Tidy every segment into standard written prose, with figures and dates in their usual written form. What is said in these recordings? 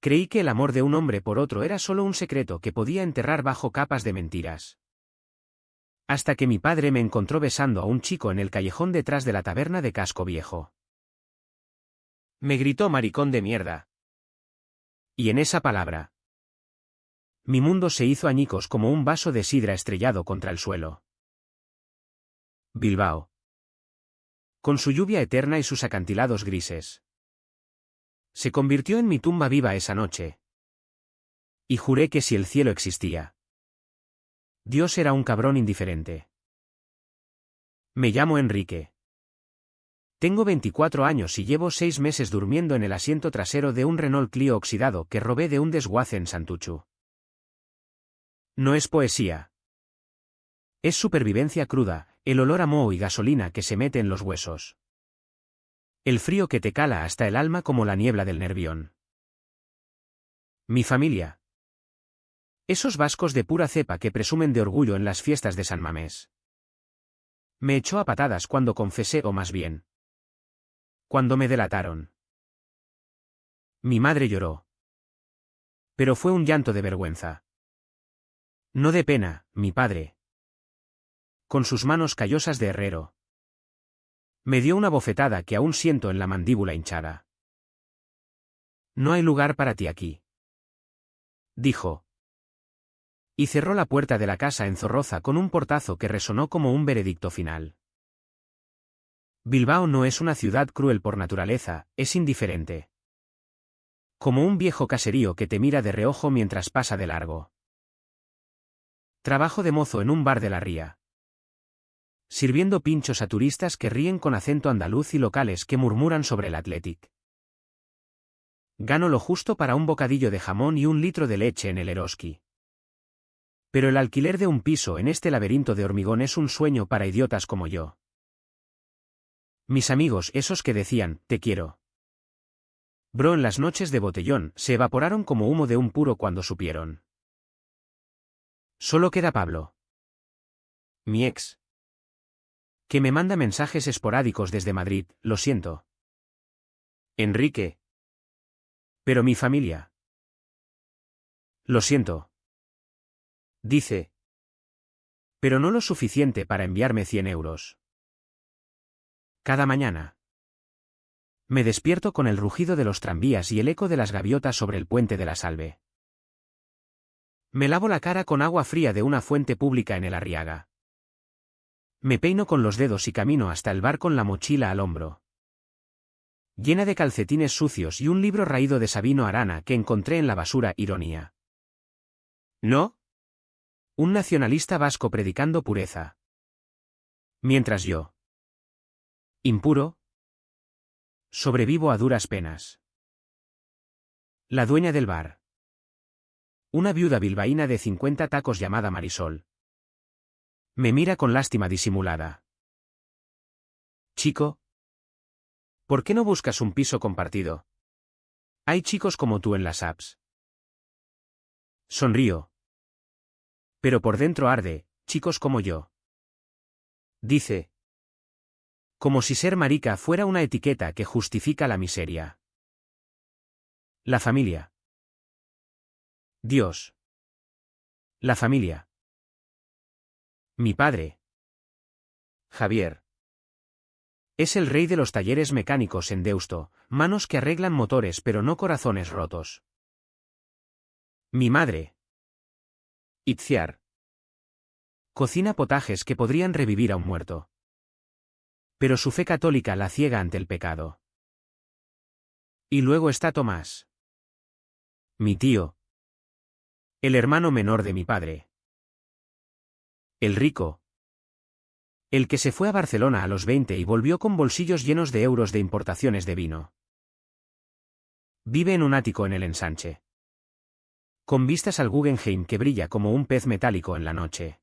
Creí que el amor de un hombre por otro era solo un secreto que podía enterrar bajo capas de mentiras. Hasta que mi padre me encontró besando a un chico en el callejón detrás de la taberna de Casco Viejo. Me gritó maricón de mierda. Y en esa palabra, mi mundo se hizo añicos como un vaso de sidra estrellado contra el suelo. Bilbao. Con su lluvia eterna y sus acantilados grises. Se convirtió en mi tumba viva esa noche. Y juré que si el cielo existía, Dios era un cabrón indiferente. Me llamo Enrique. Tengo 24 años y llevo 6 meses durmiendo en el asiento trasero de un Renault Clio oxidado que robé de un desguace en Santuchu. No es poesía. Es supervivencia cruda, el olor a moho y gasolina que se mete en los huesos. El frío que te cala hasta el alma como la niebla del Nervión. Mi familia. Esos vascos de pura cepa que presumen de orgullo en las fiestas de San Mamés. Me echó a patadas cuando confesé, o más bien, cuando me delataron. Mi madre lloró. Pero fue un llanto de vergüenza. No de pena, mi padre, con sus manos callosas de herrero, me dio una bofetada que aún siento en la mandíbula hinchada. No hay lugar para ti aquí, dijo. Y cerró la puerta de la casa en Zorroza con un portazo que resonó como un veredicto final. Bilbao no es una ciudad cruel por naturaleza, es indiferente. Como un viejo caserío que te mira de reojo mientras pasa de largo. Trabajo de mozo en un bar de la Ría, sirviendo pinchos a turistas que ríen con acento andaluz y locales que murmuran sobre el Athletic. Gano lo justo para un bocadillo de jamón y un litro de leche en el Eroski. Pero el alquiler de un piso en este laberinto de hormigón es un sueño para idiotas como yo. Mis amigos, esos que decían, te quiero, bro, en las noches de botellón, se evaporaron como humo de un puro cuando supieron. Solo queda Pablo, mi ex, que me manda mensajes esporádicos desde Madrid, lo siento. Enrique. Pero mi familia. Lo siento. Dice. Pero no lo suficiente para enviarme 100 euros. Cada mañana. Me despierto con el rugido de los tranvías y el eco de las gaviotas sobre el puente de la Salve. Me lavo la cara con agua fría de una fuente pública en el Arriaga. Me peino con los dedos y camino hasta el bar con la mochila al hombro, llena de calcetines sucios y un libro raído de Sabino Arana que encontré en la basura. Ironía. ¿No? Un nacionalista vasco predicando pureza. Mientras yo, impuro, sobrevivo a duras penas. La dueña del bar, una viuda bilbaína de 50 tacos llamada Marisol, me mira con lástima disimulada. Chico, ¿por qué no buscas un piso compartido? Hay chicos como tú en las apps. Sonrío. Pero por dentro arde, chicos como yo. Dice. Como si ser marica fuera una etiqueta que justifica la miseria. La familia. Dios. La familia. Mi padre, Javier, es el rey de los talleres mecánicos en Deusto, manos que arreglan motores pero no corazones rotos. Mi madre, Itziar, cocina potajes que podrían revivir a un muerto. Pero su fe católica la ciega ante el pecado. Y luego está Tomás, mi tío, el hermano menor de mi padre. El rico. El que se fue a Barcelona a los 20 y volvió con bolsillos llenos de euros de importaciones de vino. Vive en un ático en el Ensanche, con vistas al Guggenheim que brilla como un pez metálico en la noche.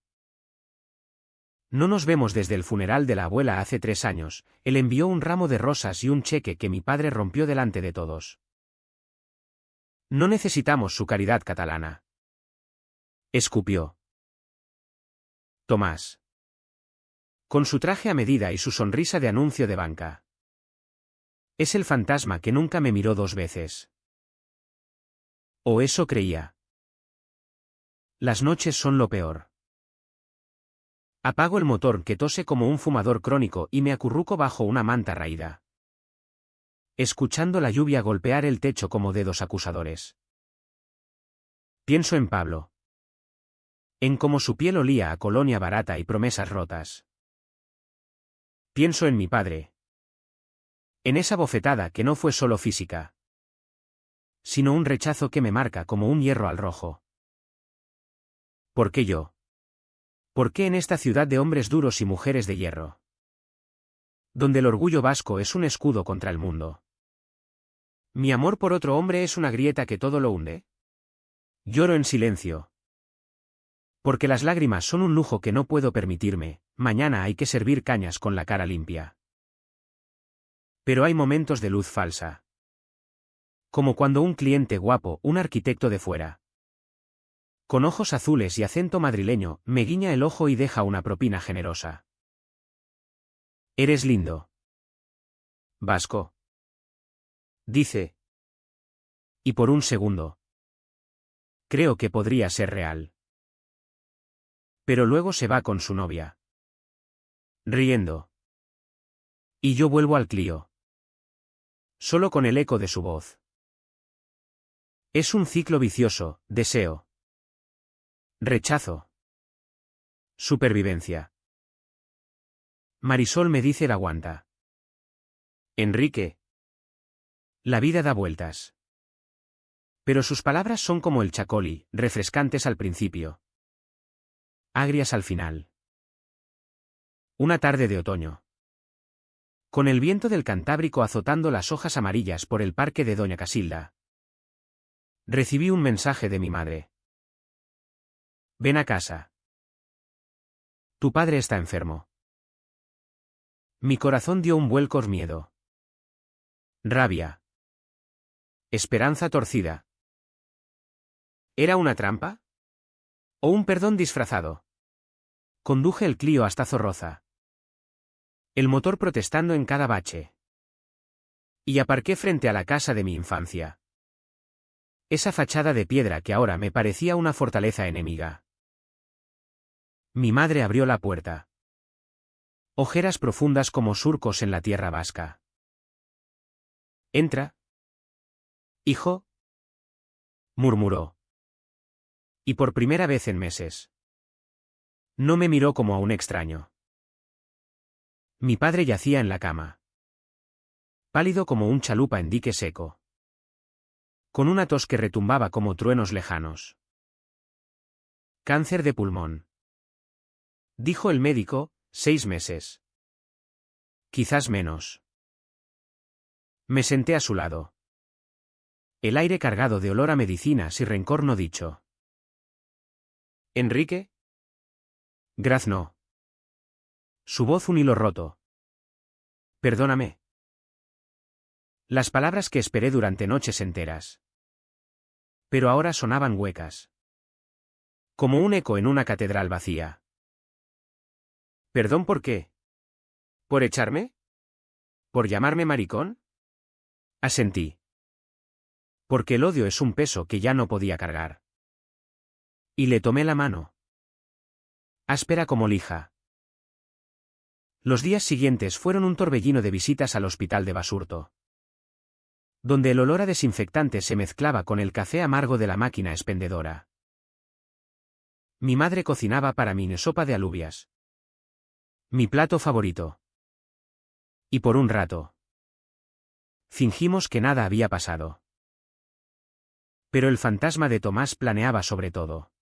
No nos vemos desde el funeral de la abuela hace 3 años, él envió un ramo de rosas y un cheque que mi padre rompió delante de todos. No necesitamos su caridad catalana. Escupió. Tomás. Con su traje a medida y su sonrisa de anuncio de banca. Es el fantasma que nunca me miró 2 veces. O eso creía. Las noches son lo peor. Apago el motor que tose como un fumador crónico y me acurruco bajo una manta raída, escuchando la lluvia golpear el techo como dedos acusadores. Pienso en Pablo. En cómo su piel olía a colonia barata y promesas rotas. Pienso en mi padre. En esa bofetada que no fue solo física, sino un rechazo que me marca como un hierro al rojo. ¿Por qué yo? ¿Por qué en esta ciudad de hombres duros y mujeres de hierro? Donde el orgullo vasco es un escudo contra el mundo. ¿Mi amor por otro hombre es una grieta que todo lo hunde? Lloro en silencio. Porque las lágrimas son un lujo que no puedo permitirme, mañana hay que servir cañas con la cara limpia. Pero hay momentos de luz falsa. Como cuando un cliente guapo, un arquitecto de fuera, con ojos azules y acento madrileño, me guiña el ojo y deja una propina generosa. Eres lindo, Vasco, dice. Y por un segundo, creo que podría ser real. Pero luego se va con su novia, riendo. Y yo vuelvo al Clio, solo con el eco de su voz. Es un ciclo vicioso: deseo, rechazo, supervivencia. Marisol me dice: la aguanta. Enrique. La vida da vueltas. Pero sus palabras son como el chacoli, refrescantes al principio, agrias al final. Una tarde de otoño, con el viento del Cantábrico azotando las hojas amarillas por el parque de Doña Casilda, recibí un mensaje de mi madre. Ven a casa. Tu padre está enfermo. Mi corazón dio un vuelco: miedo, rabia, esperanza torcida. ¿Era una trampa? ¿O un perdón disfrazado? Conduje el Clio hasta Zorroza, el motor protestando en cada bache. Y aparqué frente a la casa de mi infancia. Esa fachada de piedra que ahora me parecía una fortaleza enemiga. Mi madre abrió la puerta. Ojeras profundas como surcos en la tierra vasca. Entra, hijo, murmuró. Y por primera vez en meses, no me miró como a un extraño. Mi padre yacía en la cama, pálido como un chalupa en dique seco, con una tos que retumbaba como truenos lejanos. Cáncer de pulmón, dijo el médico: 6 meses. Quizás menos. Me senté a su lado. El aire cargado de olor a medicinas y rencor no dicho. ¿Enrique? Graznó. Su voz un hilo roto. Perdóname. Las palabras que esperé durante noches enteras. Pero ahora sonaban huecas. Como un eco en una catedral vacía. ¿Perdón por qué? ¿Por echarme? ¿Por llamarme maricón? Asentí. Porque el odio es un peso que ya no podía cargar. Y le tomé la mano. Áspera como lija. Los días siguientes fueron un torbellino de visitas al hospital de Basurto, donde el olor a desinfectante se mezclaba con el café amargo de la máquina expendedora. Mi madre cocinaba para mí sopa de alubias, mi plato favorito. Y por un rato, fingimos que nada había pasado. Pero el fantasma de Tomás planeaba sobre todo.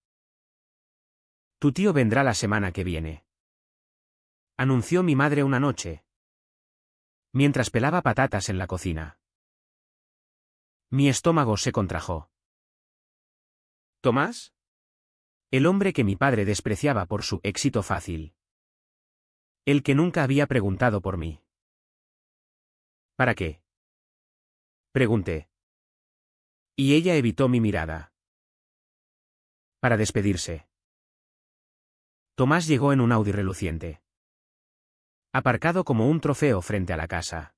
Tu tío vendrá la semana que viene, anunció mi madre una noche, mientras pelaba patatas en la cocina. Mi estómago se contrajo. ¿Tomás? El hombre que mi padre despreciaba por su éxito fácil. El que nunca había preguntado por mí. ¿Para qué? Pregunté. Y ella evitó mi mirada. Para despedirse. Tomás llegó en un Audi reluciente, aparcado como un trofeo frente a la casa.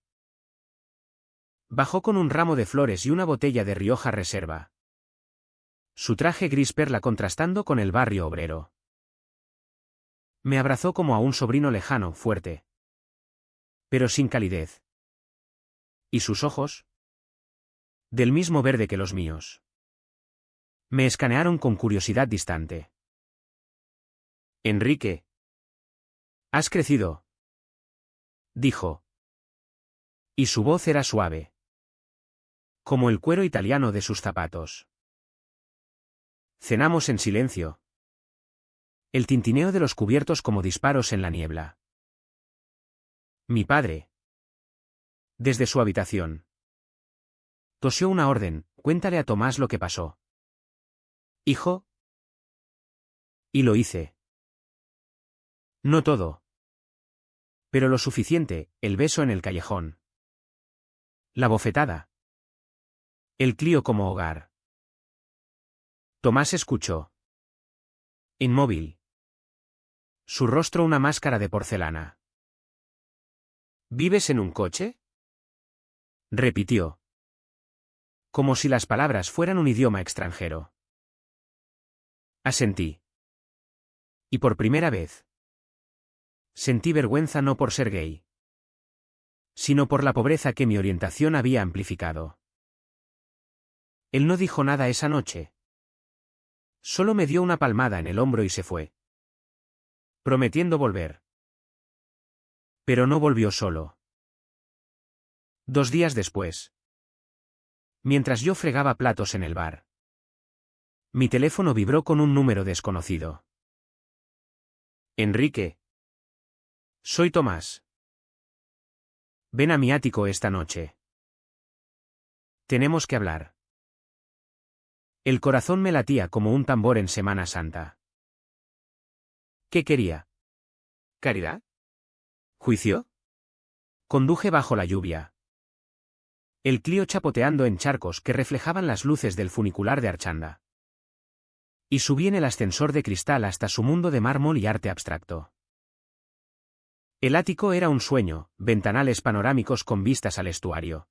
Bajó con un ramo de flores y una botella de Rioja Reserva. su traje gris perla contrastando con el barrio obrero. Me abrazó como a un sobrino lejano, fuerte, pero sin calidez. ¿Y sus ojos? Del mismo verde que los míos. Me escanearon con curiosidad distante. Enrique. Has crecido, dijo. Y su voz era suave, como el cuero italiano de sus zapatos. Cenamos en silencio. El tintineo de los cubiertos como disparos en la niebla. Mi padre, desde su habitación, tosió una orden: cuéntale a Tomás lo que pasó. ¿Hijo? Y lo hice. No todo, pero lo suficiente: el beso en el callejón, la bofetada, el Clio como hogar. Tomás escuchó, inmóvil, su rostro una máscara de porcelana. ¿Vives en un coche?, repitió, como si las palabras fueran un idioma extranjero. Asentí. Y por primera vez sentí vergüenza, no por ser gay, sino por la pobreza que mi orientación había amplificado. Él no dijo nada esa noche. Solo me dio una palmada en el hombro y se fue, prometiendo volver. Pero no volvió solo. 2 días después, mientras yo fregaba platos en el bar, mi teléfono vibró con un número desconocido. Enrique. Soy Tomás. Ven a mi ático esta noche. Tenemos que hablar. El corazón me latía como un tambor en Semana Santa. ¿Qué quería? ¿Caridad? ¿Juicio? Conduje bajo la lluvia, el Clio chapoteando en charcos que reflejaban las luces del funicular de Archanda. Y subí en el ascensor de cristal hasta su mundo de mármol y arte abstracto. El ático era un sueño: ventanales panorámicos con vistas al estuario,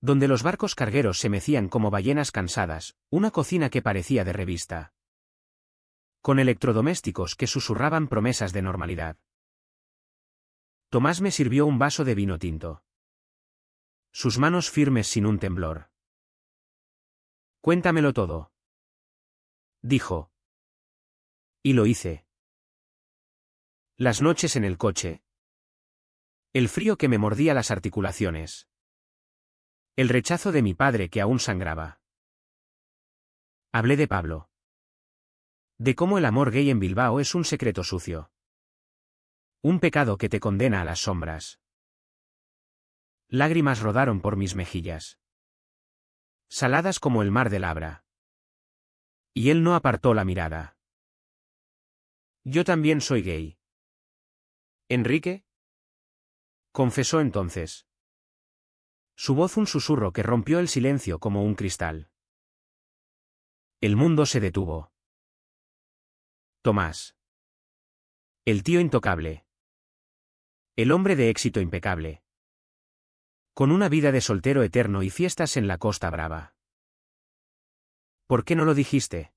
donde los barcos cargueros se mecían como ballenas cansadas, una cocina que parecía de revista, con electrodomésticos que susurraban promesas de normalidad. Tomás me sirvió un vaso de vino tinto, sus manos firmes sin un temblor. Cuéntamelo todo, dijo. Y lo hice. Las noches en el coche, el frío que me mordía las articulaciones, el rechazo de mi padre que aún sangraba. Hablé de Pablo, de cómo el amor gay en Bilbao es un secreto sucio, un pecado que te condena a las sombras. Lágrimas rodaron por mis mejillas, saladas como el mar del Abra. Y él no apartó la mirada. Yo también soy gay. ¿Enrique? Confesó entonces. Su voz un susurro que rompió el silencio como un cristal. El mundo se detuvo. Tomás. El tío intocable. El hombre de éxito impecable, con una vida de soltero eterno y fiestas en la Costa Brava. ¿Por qué no lo dijiste?,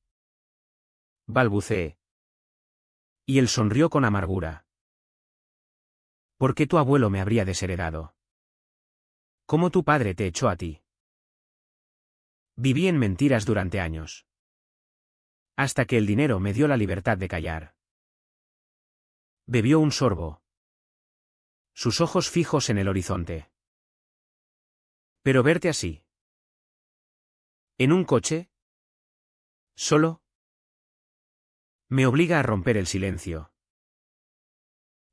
balbuceé. Y él sonrió con amargura. ¿Por qué tu abuelo me habría desheredado? ¿Cómo tu padre te echó a ti? Viví en mentiras durante años, hasta que el dinero me dio la libertad de callar. Bebió un sorbo, sus ojos fijos en el horizonte. Pero verte así, en un coche, solo, me obliga a romper el silencio.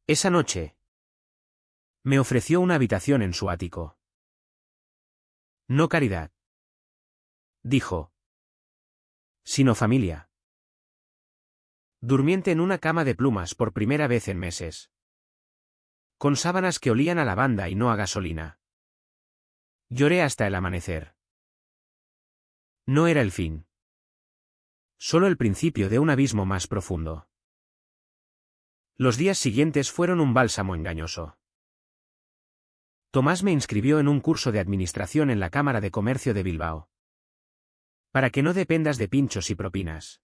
Esa noche, me ofreció una habitación en su ático. No caridad, dijo, sino familia. Durmiente en una cama de plumas por primera vez en meses, con sábanas que olían a lavanda y no a gasolina. Lloré hasta el amanecer. No era el fin, solo el principio de un abismo más profundo. Los días siguientes fueron un bálsamo engañoso. Tomás me inscribió en un curso de administración en la Cámara de Comercio de Bilbao. Para que no dependas de pinchos y propinas.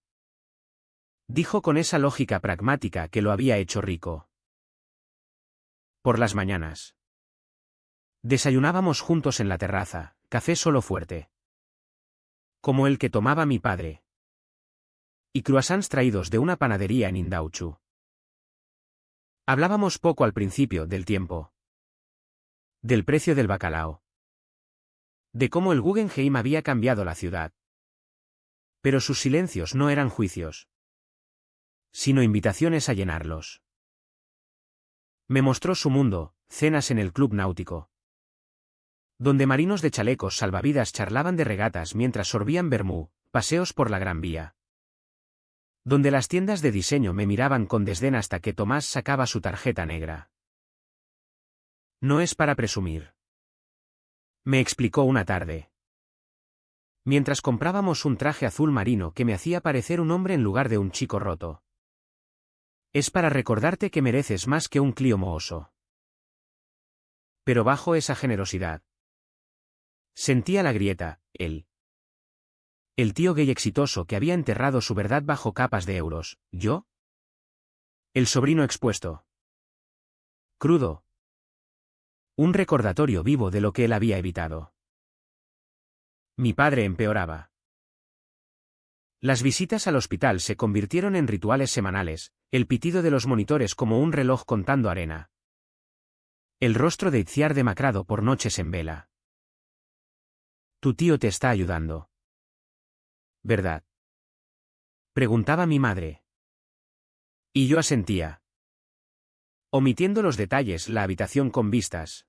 Dijo con esa lógica pragmática que lo había hecho rico. Por las mañanas. Desayunábamos juntos en la terraza, café solo fuerte. Como el que tomaba mi padre. Y croissants traídos de una panadería en Indauchu. Hablábamos poco al principio del tiempo. Del precio del bacalao. De cómo el Guggenheim había cambiado la ciudad. Pero sus silencios no eran juicios, sino invitaciones a llenarlos. Me mostró su mundo, cenas en el club náutico, donde marinos de chalecos salvavidas charlaban de regatas mientras sorbían vermú, paseos por la Gran Vía, donde las tiendas de diseño me miraban con desdén hasta que Tomás sacaba su tarjeta negra. No es para presumir, me explicó una tarde, mientras comprábamos un traje azul marino que me hacía parecer un hombre en lugar de un chico roto. Es para recordarte que mereces más que un Clio mohoso. Pero bajo esa generosidad sentía la grieta, el tío gay exitoso que había enterrado su verdad bajo capas de euros, ¿yo? El sobrino expuesto. Crudo. Un recordatorio vivo de lo que él había evitado. Mi padre empeoraba. Las visitas al hospital se convirtieron en rituales semanales, el pitido de los monitores como un reloj contando arena. El rostro de Itziar demacrado por noches en vela. Tu tío te está ayudando. ¿Verdad? Preguntaba mi madre. Y yo asentía. Omitiendo los detalles, la habitación con vistas.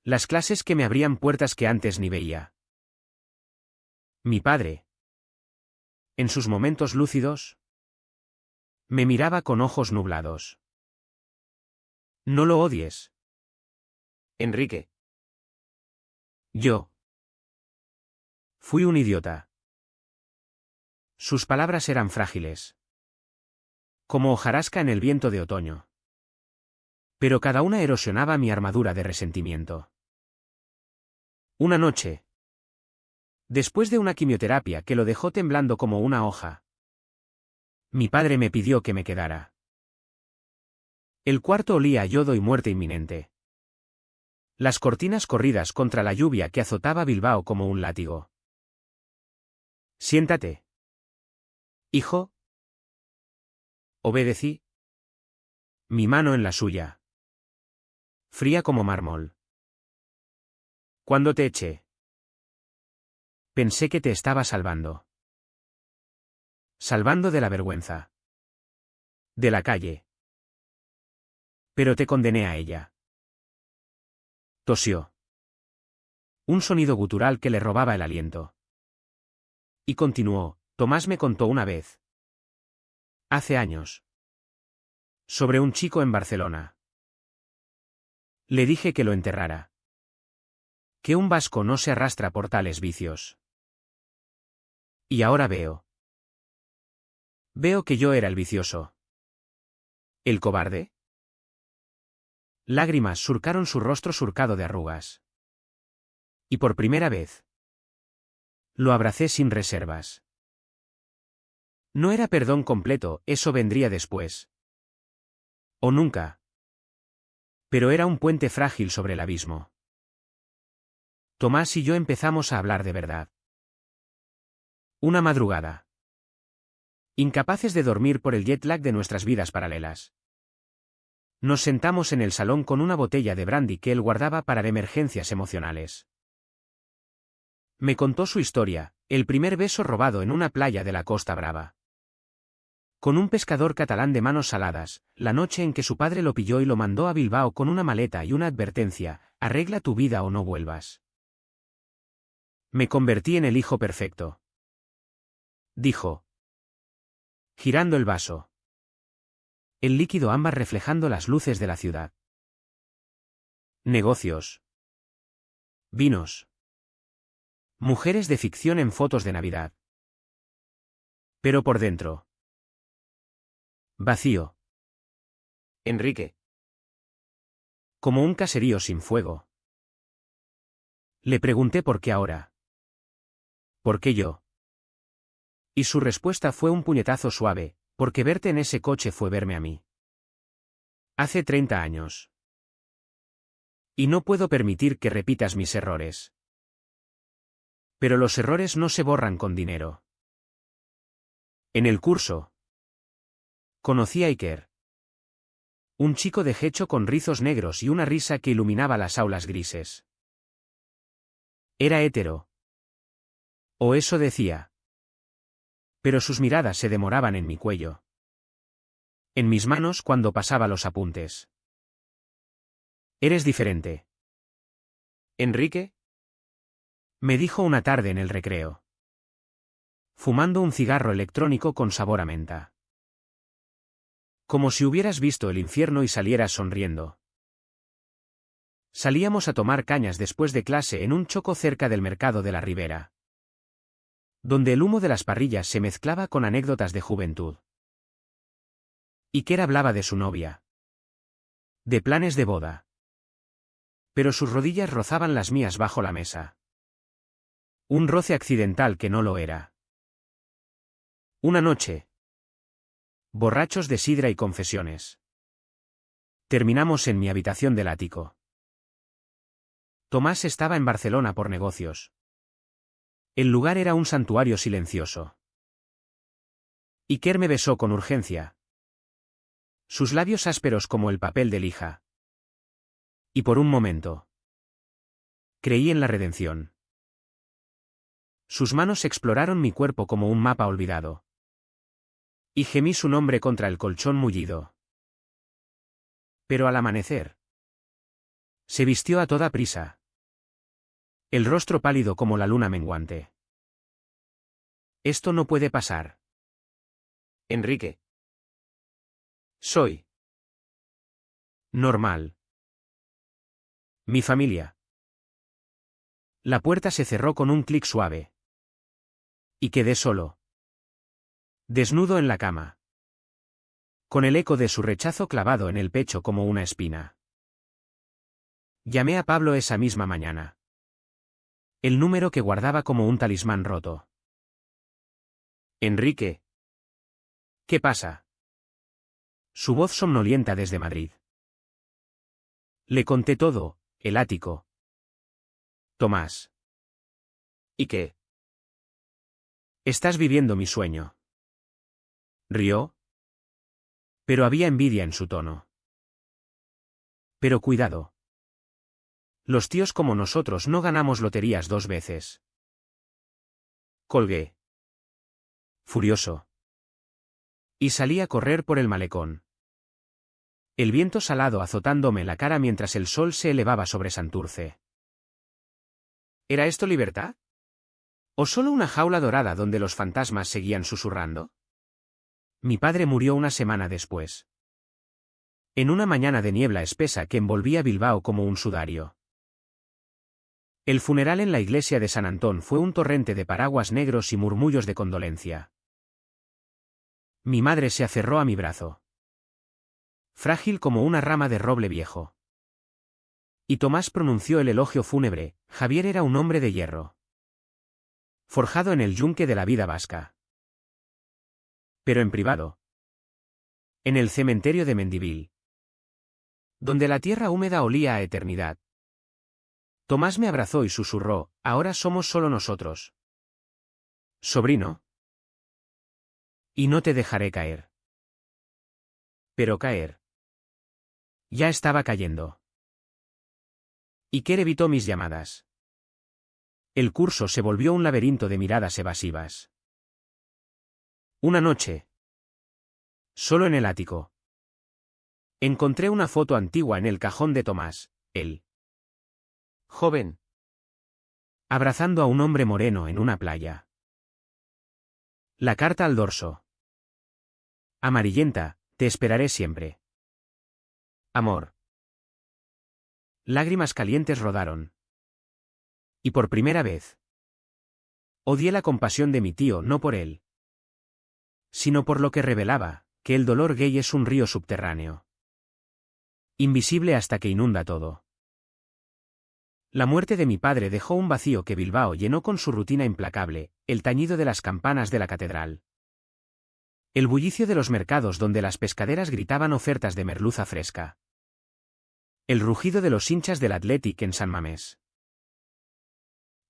Las clases que me abrían puertas que antes ni veía. Mi padre. En sus momentos lúcidos, me miraba con ojos nublados. No lo odies, Enrique. Yo. Fui un idiota. Sus palabras eran frágiles. Como hojarasca en el viento de otoño. Pero cada una erosionaba mi armadura de resentimiento. Una noche. Después de una quimioterapia que lo dejó temblando como una hoja, mi padre me pidió que me quedara. El cuarto olía a yodo y muerte inminente. Las cortinas corridas contra la lluvia que azotaba Bilbao como un látigo. Siéntate. Hijo. Obedecí. Mi mano en la suya. Fría como mármol. Cuando te eché, pensé que te estaba salvando. Salvando de la vergüenza. De la calle. Pero te condené a ella. Tosió. Un sonido gutural que le robaba el aliento. Y continuó, Tomás me contó una vez. Hace años. Sobre un chico en Barcelona. Le dije que lo enterrara. Que un vasco no se arrastra por tales vicios. Y ahora veo. Veo que yo era el vicioso. ¿El cobarde? Lágrimas surcaron su rostro surcado de arrugas. Y por primera vez, lo abracé sin reservas. No era perdón completo, eso vendría después. O nunca. Pero era un puente frágil sobre el abismo. Tomás y yo empezamos a hablar de verdad. Una madrugada. Incapaces de dormir por el jet lag de nuestras vidas paralelas. Nos sentamos en el salón con una botella de brandy que él guardaba para emergencias emocionales. Me contó su historia, el primer beso robado en una playa de la Costa Brava. Con un pescador catalán de manos saladas, la noche en que su padre lo pilló y lo mandó a Bilbao con una maleta y una advertencia, arregla tu vida o no vuelvas. Me convertí en el hijo perfecto. Dijo. Girando el vaso. El líquido ámbar reflejando las luces de la ciudad. Negocios. Vinos. Mujeres de ficción en fotos de Navidad. Pero por dentro. Vacío. Enrique. Como un caserío sin fuego. Le pregunté por qué ahora. ¿Por qué yo? Y su respuesta fue un puñetazo suave, porque verte en ese coche fue verme a mí. Hace 30 años. Y no puedo permitir que repitas mis errores. Pero los errores no se borran con dinero. En el curso. Conocí a Iker. Un chico de hecho con rizos negros y una risa que iluminaba las aulas grises. Era hétero. O eso decía. Pero sus miradas se demoraban en mi cuello. En mis manos cuando pasaba los apuntes. Eres diferente. ¿Enrique? Me dijo una tarde en el recreo. Fumando un cigarro electrónico con sabor a menta. Como si hubieras visto el infierno y salieras sonriendo. Salíamos a tomar cañas después de clase en un choco cerca del mercado de la Ribera, donde el humo de las parrillas se mezclaba con anécdotas de juventud. Iker hablaba de su novia. De planes de boda. Pero sus rodillas rozaban las mías bajo la mesa. Un roce accidental que no lo era. Una noche. Borrachos de sidra y confesiones. Terminamos en mi habitación del ático. Tomás estaba en Barcelona por negocios. El lugar era un santuario silencioso. Iker me besó con urgencia. Sus labios ásperos como el papel de lija. Y por un momento. Creí en la redención. Sus manos exploraron mi cuerpo como un mapa olvidado. Y gemí su nombre contra el colchón mullido. Pero al amanecer. Se vistió a toda prisa. El rostro pálido como la luna menguante. Esto no puede pasar. Enrique. Soy. Normal. Mi familia. La puerta se cerró con un clic suave. Y quedé solo. Desnudo en la cama. Con el eco de su rechazo clavado en el pecho como una espina. Llamé a Pablo esa misma mañana. El número que guardaba como un talismán roto. Enrique. ¿Qué pasa? Su voz somnolienta desde Madrid. Le conté todo, el ático. Tomás. ¿Y qué? Estás viviendo mi sueño. Rió. Pero había envidia en su tono. Pero cuidado. Los tíos como nosotros no ganamos loterías 2 veces. Colgué. Furioso. Y salí a correr por el malecón. El viento salado azotándome la cara mientras el sol se elevaba sobre Santurce. ¿Era esto libertad? ¿O solo una jaula dorada donde los fantasmas seguían susurrando? Mi padre murió una semana después. En una mañana de niebla espesa que envolvía Bilbao como un sudario. El funeral en la iglesia de San Antón fue un torrente de paraguas negros y murmullos de condolencia. Mi madre se aferró a mi brazo. Frágil como una rama de roble viejo. Y Tomás pronunció el elogio fúnebre: Javier era un hombre de hierro. Forjado en el yunque de la vida vasca. Pero en privado. En el cementerio de Mendivil. Donde la tierra húmeda olía a eternidad. Tomás me abrazó y susurró: ahora somos solo nosotros. Sobrino. Y no te dejaré caer. Pero caer. Ya estaba cayendo. Iker evitó mis llamadas. El curso se volvió un laberinto de miradas evasivas. Una noche. Solo en el ático. Encontré una foto antigua en el cajón de Tomás, él. Joven. Abrazando a un hombre moreno en una playa. La carta al dorso. Amarillenta: te esperaré siempre. Amor. Lágrimas calientes rodaron. Y por primera vez. Odié la compasión de mi tío no por él, sino por lo que revelaba, que el dolor gay es un río subterráneo. Invisible hasta que inunda todo. La muerte de mi padre dejó un vacío que Bilbao llenó con su rutina implacable, el tañido de las campanas de la catedral. El bullicio de los mercados donde las pescaderas gritaban ofertas de merluza fresca. El rugido de los hinchas del Athletic en San Mamés.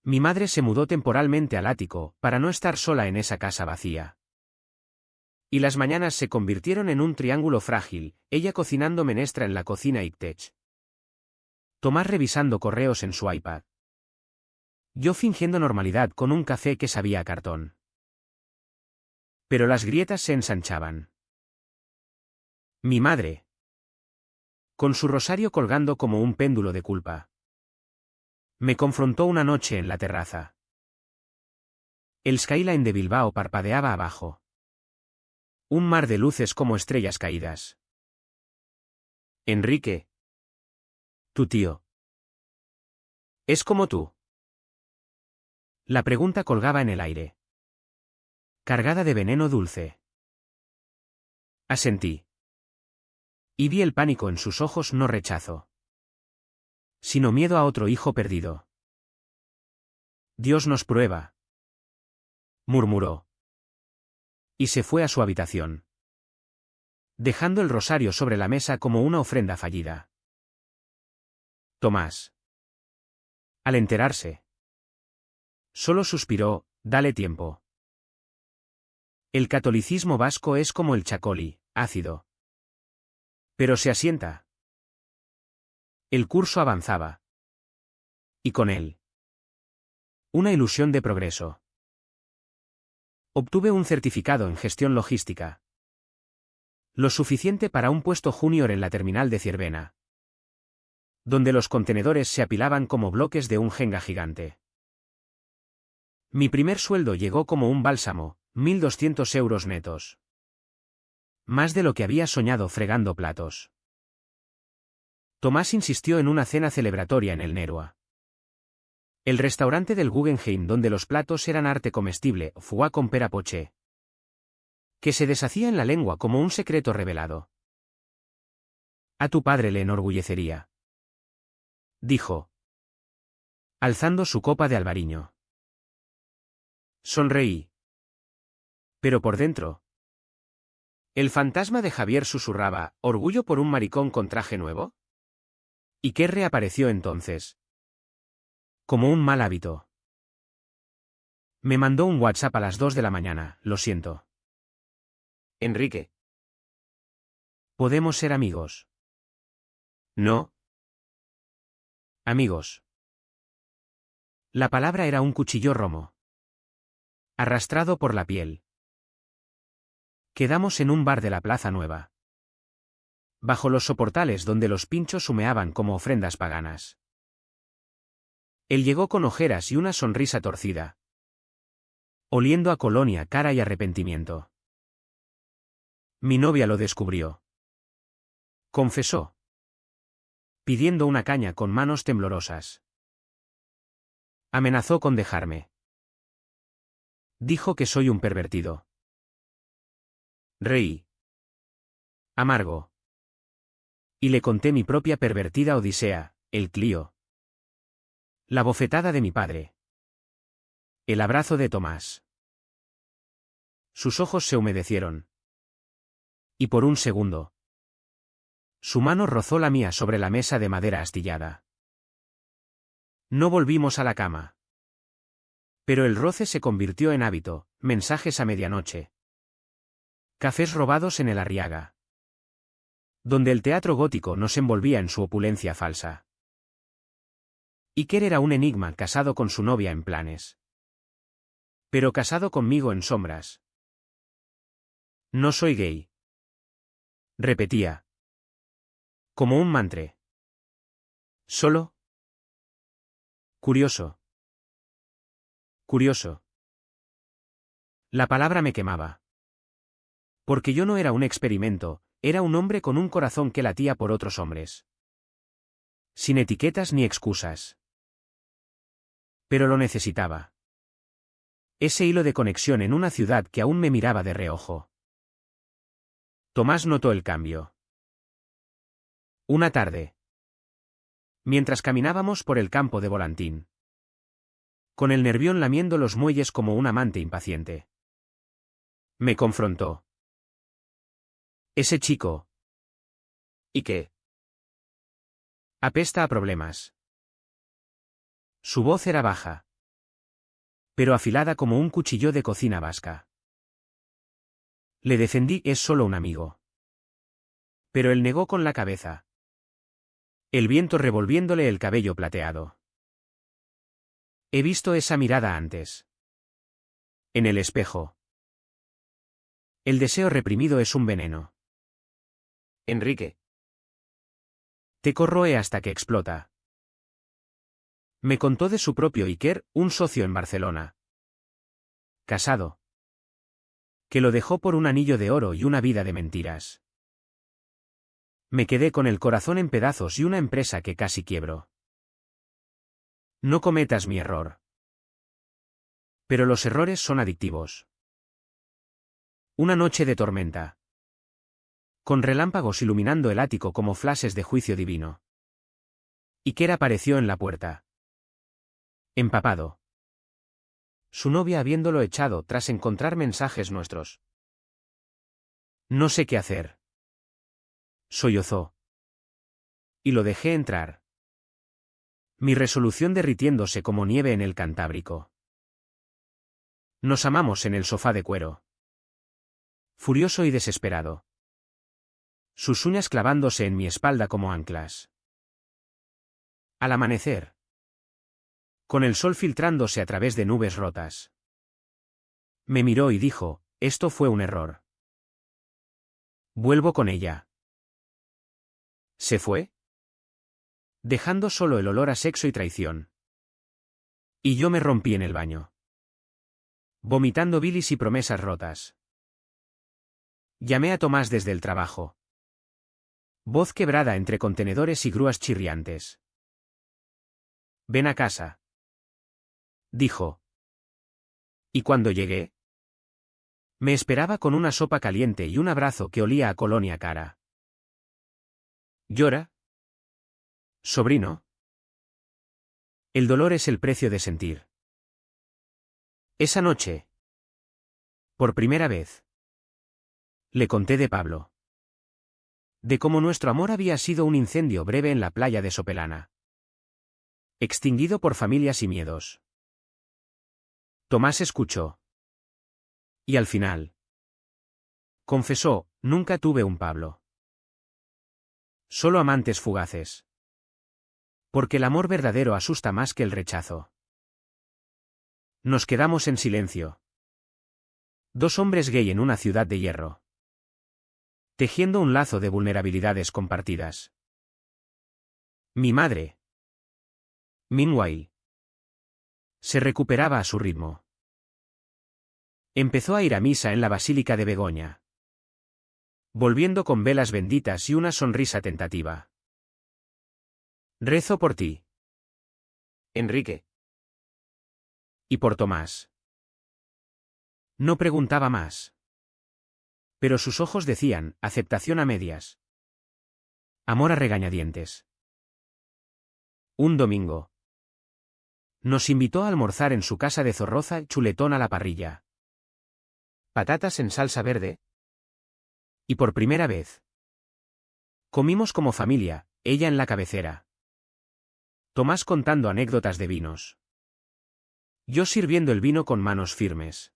Mi madre se mudó temporalmente al ático, para no estar sola en esa casa vacía. Y las mañanas se convirtieron en un triángulo frágil, ella cocinando menestra en la cocina Ictech. Tomás revisando correos en su iPad. Yo fingiendo normalidad con un café que sabía a cartón. Pero las grietas se ensanchaban. Mi madre. Con su rosario colgando como un péndulo de culpa. Me confrontó una noche en la terraza. El skyline de Bilbao parpadeaba abajo. Un mar de luces como estrellas caídas. Enrique. Tu tío. ¿Es como tú? La pregunta colgaba en el aire. Cargada de veneno dulce. Asentí. Y vi el pánico en sus ojos, no rechazo, sino miedo a otro hijo perdido. Dios nos prueba, murmuró. Y se fue a su habitación, dejando el rosario sobre la mesa como una ofrenda fallida. Tomás. Al enterarse, solo suspiró, dale tiempo. El catolicismo vasco es como el chacoli, ácido. Pero se asienta. El curso avanzaba. Y con él, una ilusión de progreso. Obtuve un certificado en gestión logística. Lo suficiente para un puesto junior en la terminal de Ciervena, donde los contenedores se apilaban como bloques de un jenga gigante. Mi primer sueldo llegó como un bálsamo, 1.200 euros netos. Más de lo que había soñado fregando platos. Tomás insistió en una cena celebratoria en el Nerua. El restaurante del Guggenheim donde los platos eran arte comestible, foie con pera poché, que se deshacía en la lengua como un secreto revelado. A tu padre le enorgullecería, dijo, alzando su copa de albariño. Sonreí. Pero por dentro, el fantasma de Javier susurraba, ¿orgullo por un maricón con traje nuevo? ¿Y qué reapareció entonces? Como un mal hábito. Me mandó un WhatsApp a las 2 de la mañana, lo siento. Enrique. ¿Podemos ser amigos? No. Amigos. La palabra era un cuchillo romo, arrastrado por la piel. Quedamos en un bar de la Plaza Nueva, bajo los soportales donde los pinchos humeaban como ofrendas paganas. Él llegó con ojeras y una sonrisa torcida, oliendo a colonia, cara y arrepentimiento. Mi novia lo descubrió. Confesó, pidiendo una caña con manos temblorosas. Amenazó con dejarme. Dijo que soy un pervertido. Reí. Amargo. Y le conté mi propia pervertida odisea, el Clio. La bofetada de mi padre. El abrazo de Tomás. Sus ojos se humedecieron. Y por un segundo, su mano rozó la mía sobre la mesa de madera astillada. No volvimos a la cama. Pero el roce se convirtió en hábito, mensajes a medianoche. Cafés robados en el Arriaga, donde el teatro gótico nos envolvía en su opulencia falsa. Iker era un enigma casado con su novia en planes. Pero casado conmigo en sombras. No soy gay. Repetía. Como un mantra. Solo. Curioso. Curioso. La palabra me quemaba. Porque yo no era un experimento, era un hombre con un corazón que latía por otros hombres. Sin etiquetas ni excusas. Pero lo necesitaba. Ese hilo de conexión en una ciudad que aún me miraba de reojo. Tomás notó el cambio. Una tarde. Mientras caminábamos por el campo de Volantín. Con el Nervión lamiendo los muelles como un amante impaciente. Me confrontó. Ese chico. ¿Y qué? Apesta a problemas. Su voz era baja, pero afilada como un cuchillo de cocina vasca. Le defendí, es solo un amigo. Pero él negó con la cabeza. El viento revolviéndole el cabello plateado. He visto esa mirada antes. En el espejo. El deseo reprimido es un veneno. Enrique. Te corroe hasta que explota. Me contó de su propio Iker, un socio en Barcelona. Casado. Que lo dejó por un anillo de oro y una vida de mentiras. Me quedé con el corazón en pedazos y una empresa que casi quiebro. No cometas mi error. Pero los errores son adictivos. Una noche de tormenta. Con relámpagos iluminando el ático como flashes de juicio divino. Iker apareció en la puerta. Empapado. Su novia habiéndolo echado tras encontrar mensajes nuestros. No sé qué hacer. Sollozó. Y lo dejé entrar. Mi resolución derritiéndose como nieve en el Cantábrico. Nos amamos en el sofá de cuero. Furioso y desesperado. Sus uñas clavándose en mi espalda como anclas. Al amanecer. Con el sol filtrándose a través de nubes rotas. Me miró y dijo, esto fue un error. Vuelvo con ella. ¿Se fue? Dejando solo el olor a sexo y traición. Y yo me rompí en el baño. Vomitando bilis y promesas rotas. Llamé a Tomás desde el trabajo. Voz quebrada entre contenedores y grúas chirriantes. Ven a casa. Dijo. Y cuando llegué, me esperaba con una sopa caliente y un abrazo que olía a colonia cara. ¿Llora? Sobrino. El dolor es el precio de sentir. Esa noche. Por primera vez. Le conté de Pablo. De cómo nuestro amor había sido un incendio breve en la playa de Sopelana. Extinguido por familias y miedos. Tomás escuchó. Y al final. Confesó, nunca tuve un Pablo. Solo amantes fugaces. Porque el amor verdadero asusta más que el rechazo. Nos quedamos en silencio. Dos hombres gay en una ciudad de hierro. Tejiendo un lazo de vulnerabilidades compartidas. Mi madre. Meanwhile. Se recuperaba a su ritmo. Empezó a ir a misa en la Basílica de Begoña. Volviendo con velas benditas y una sonrisa tentativa. Rezo por ti. Enrique. Y por Tomás. No preguntaba más. Pero sus ojos decían, aceptación a medias. Amor a regañadientes. Un domingo. Nos invitó a almorzar en su casa de Zorroza, chuletón a la parrilla. Patatas en salsa verde. Y por primera vez. Comimos como familia, ella en la cabecera. Tomás contando anécdotas de vinos. Yo sirviendo el vino con manos firmes.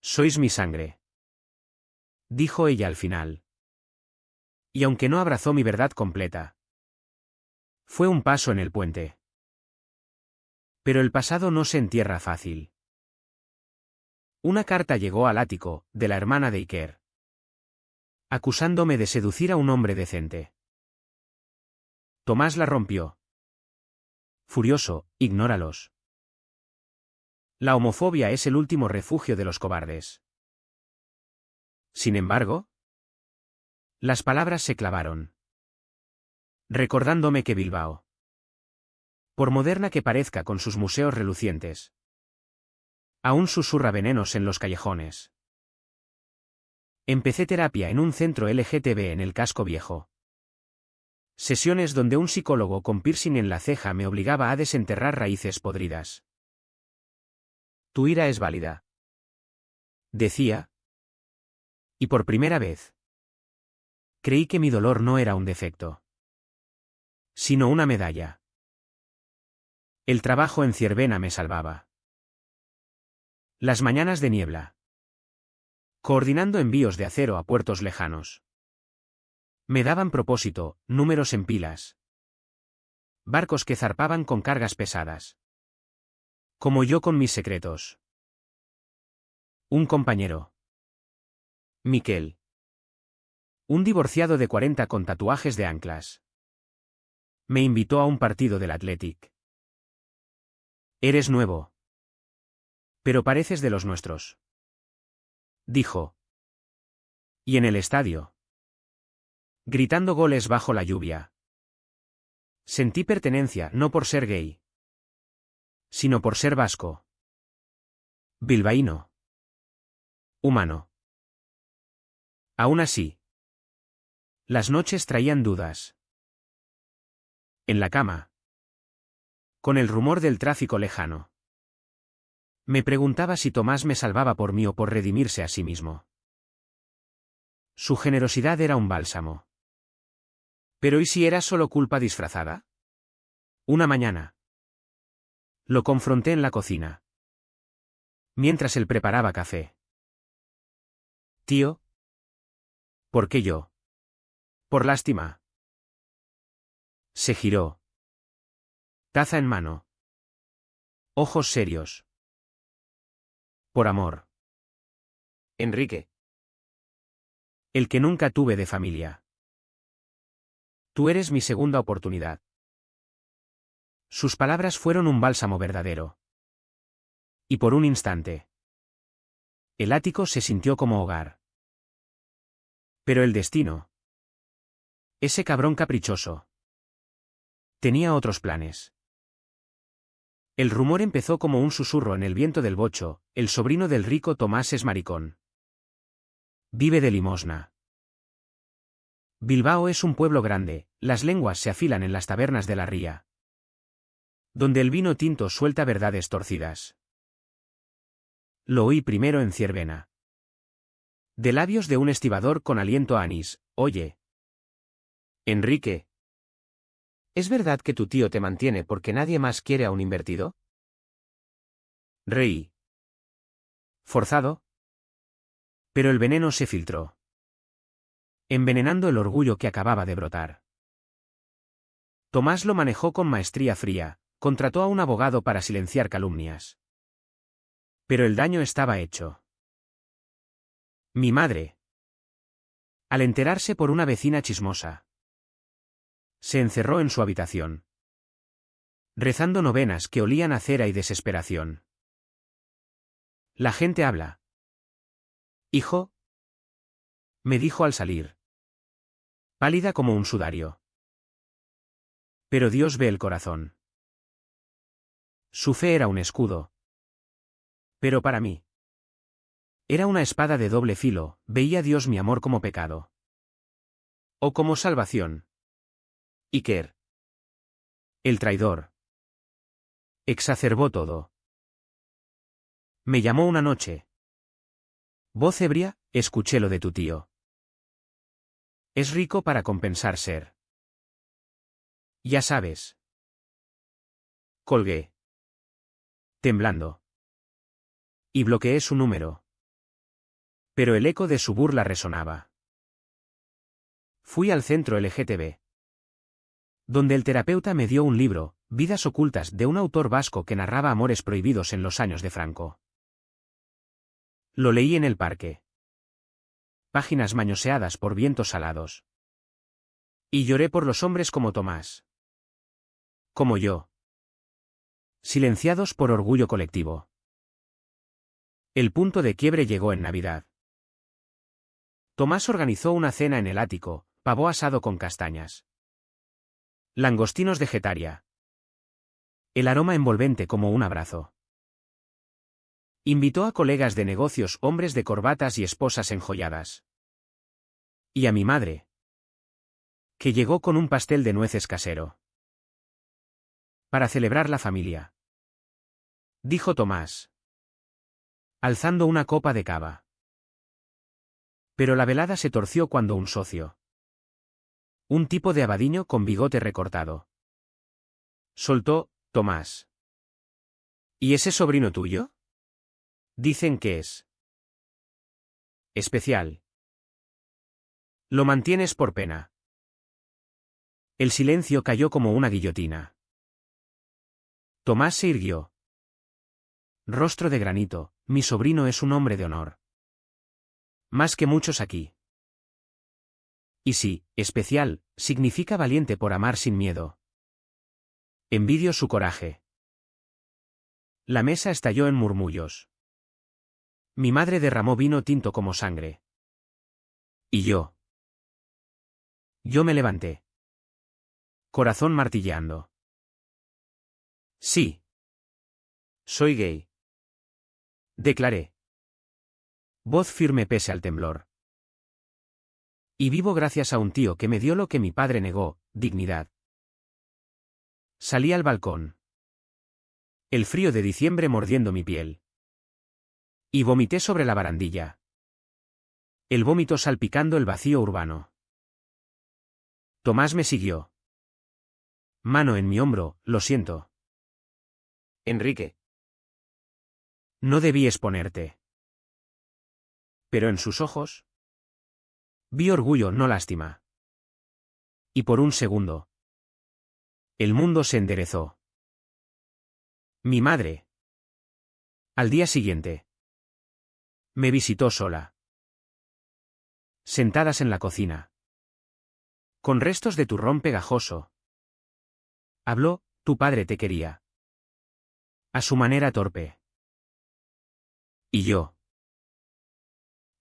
Sois mi sangre. Dijo ella al final. Y aunque no abrazó mi verdad completa. Fue un paso en el puente. Pero el pasado no se entierra fácil. Una carta llegó al ático, de la hermana de Iker. Acusándome de seducir a un hombre decente. Tomás la rompió. Furioso, ignóralos. La homofobia es el último refugio de los cobardes. Sin embargo, las palabras se clavaron. Recordándome que Bilbao, por moderna que parezca con sus museos relucientes, aún susurra venenos en los callejones. Empecé terapia en un centro LGTB en el casco viejo. Sesiones donde un psicólogo con piercing en la ceja me obligaba a desenterrar raíces podridas. Tu ira es válida, decía. Y por primera vez, creí que mi dolor no era un defecto, sino una medalla. El trabajo en Ciervena me salvaba. Las mañanas de niebla. Coordinando envíos de acero a puertos lejanos. Me daban propósito, números en pilas. Barcos que zarpaban con cargas pesadas. Como yo con mis secretos. Un compañero. Miquel. Un divorciado de 40 con tatuajes de anclas. Me invitó a un partido del Athletic. Eres nuevo. Pero pareces de los nuestros. Dijo. Y en el estadio. Gritando goles bajo la lluvia. Sentí pertenencia no por ser gay, sino por ser vasco. Bilbaíno. Humano. Aún así. Las noches traían dudas. En la cama. Con el rumor del tráfico lejano. Me preguntaba si Tomás me salvaba por mí o por redimirse a sí mismo. Su generosidad era un bálsamo. Pero ¿y si era solo culpa disfrazada? Una mañana. Lo confronté en la cocina. Mientras él preparaba café. Tío. ¿Por qué yo? Por lástima. Se giró. Taza en mano. Ojos serios. Por amor. Enrique. El que nunca tuve de familia. Tú eres mi segunda oportunidad. Sus palabras fueron un bálsamo verdadero. Y por un instante. El ático se sintió como hogar. Pero el destino. Ese cabrón caprichoso. Tenía otros planes. El rumor empezó como un susurro en el viento del bocho, el sobrino del rico Tomás es maricón. Vive de limosna. Bilbao es un pueblo grande, las lenguas se afilan en las tabernas de la ría. Donde el vino tinto suelta verdades torcidas. Lo oí primero en Ciervena. De labios de un estibador con aliento a anís, oye. Enrique. ¿Es verdad que tu tío te mantiene porque nadie más quiere a un invertido? Reí. Forzado. Pero el veneno se filtró. Envenenando el orgullo que acababa de brotar. Tomás lo manejó con maestría fría, contrató a un abogado para silenciar calumnias. Pero el daño estaba hecho. Mi madre. Al enterarse por una vecina chismosa. Se encerró en su habitación. Rezando novenas que olían a cera y desesperación. La gente habla. Hijo. Me dijo al salir. Pálida como un sudario. Pero Dios ve el corazón. Su fe era un escudo. Pero para mí. Era una espada de doble filo, veía Dios mi amor como pecado. O como salvación. Iker. El traidor. Exacerbó todo. Me llamó una noche. Voz ebria, escuché lo de tu tío. Es rico para compensar ser. Ya sabes. Colgué. Temblando. Y bloqueé su número. Pero el eco de su burla resonaba. Fui al centro LGTB. Donde el terapeuta me dio un libro, Vidas ocultas, de un autor vasco que narraba amores prohibidos en los años de Franco. Lo leí en el parque. Páginas mañoseadas por vientos alados. Y lloré por los hombres como Tomás. Como yo. Silenciados por orgullo colectivo. El punto de quiebre llegó en Navidad. Tomás organizó una cena en el ático, pavo asado con castañas. Langostinos de Getaria. El aroma envolvente como un abrazo. Invitó a colegas de negocios, hombres de corbatas y esposas enjolladas. Y a mi madre. Que llegó con un pastel de nueces casero. Para celebrar la familia. Dijo Tomás, alzando una copa de cava. Pero la velada se torció cuando un socio. Un tipo de abadiño con bigote recortado. Soltó, Tomás. ¿Y ese sobrino tuyo? Dicen que es especial. Lo mantienes por pena. El silencio cayó como una guillotina. Tomás se irguió. Rostro de granito, mi sobrino es un hombre de honor. Más que muchos aquí. Y sí, especial, significa valiente por amar sin miedo. Envidio su coraje. La mesa estalló en murmullos. Mi madre derramó vino tinto como sangre. ¿Y yo? Yo me levanté. Corazón martilleando. Sí. Soy gay. Declaré. Voz firme pese al temblor. Y vivo gracias a un tío que me dio lo que mi padre negó, dignidad. Salí al balcón. El frío de diciembre mordiendo mi piel. Y vomité sobre la barandilla. El vómito salpicando el vacío urbano. Tomás me siguió. Mano en mi hombro, lo siento. Enrique. No debí exponerte. Pero en sus ojos vi orgullo, no lástima. Y por un segundo el mundo se enderezó. Mi madre. Al día siguiente me visitó sola. Sentadas en la cocina. Con restos de turrón pegajoso. Habló, tu padre te quería. A su manera torpe. Y yo.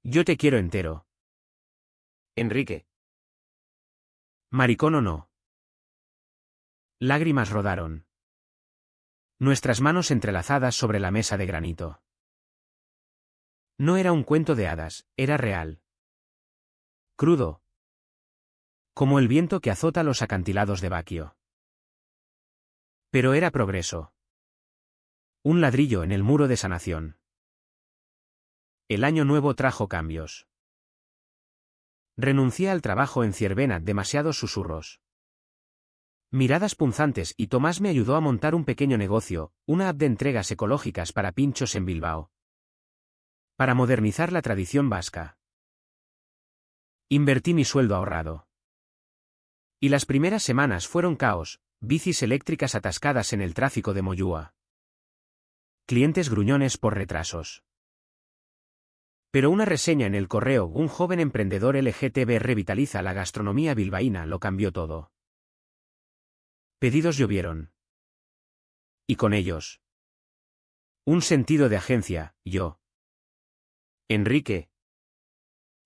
Yo te quiero entero. Enrique. Maricón o no. Lágrimas rodaron. Nuestras manos entrelazadas sobre la mesa de granito. No era un cuento de hadas, era real. Crudo. Como el viento que azota los acantilados de Baquio. Pero era progreso. Un ladrillo en el muro de sanación. El año nuevo trajo cambios. Renuncié al trabajo en Ciervena, demasiados susurros. Miradas punzantes y Tomás me ayudó a montar un pequeño negocio, una app de entregas ecológicas para pinchos en Bilbao. Para modernizar la tradición vasca. Invertí mi sueldo ahorrado. Y las primeras semanas fueron caos, bicis eléctricas atascadas en el tráfico de Moyúa. Clientes gruñones por retrasos. Pero una reseña en el correo, un joven emprendedor LGTB revitaliza la gastronomía bilbaína, lo cambió todo. Pedidos llovieron. Y con ellos. Un sentido de agencia, yo. Enrique.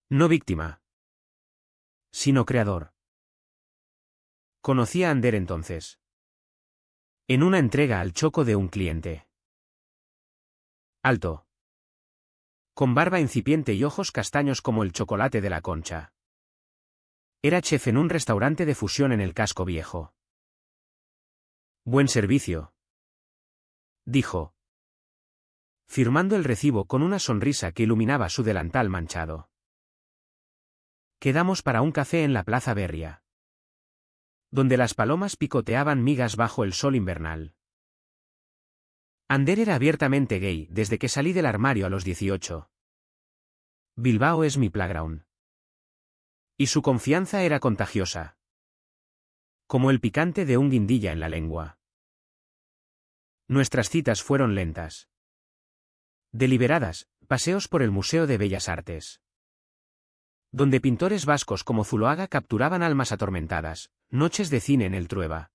No víctima. Sino creador. Conocí a Ander entonces. En una entrega al choco de un cliente. Alto. Con barba incipiente y ojos castaños como el chocolate de la Concha. Era chef en un restaurante de fusión en el casco viejo. Buen servicio. Dijo. Firmando el recibo con una sonrisa que iluminaba su delantal manchado. Quedamos para un café en la Plaza Berria. Donde las palomas picoteaban migas bajo el sol invernal. Ander era abiertamente gay desde que salí del armario a los 18. Bilbao es mi playground. Y su confianza era contagiosa. Como el picante de un guindilla en la lengua. Nuestras citas fueron lentas. Deliberadas, paseos por el Museo de Bellas Artes. Donde pintores vascos como Zuloaga capturaban almas atormentadas, noches de cine en el Trueba.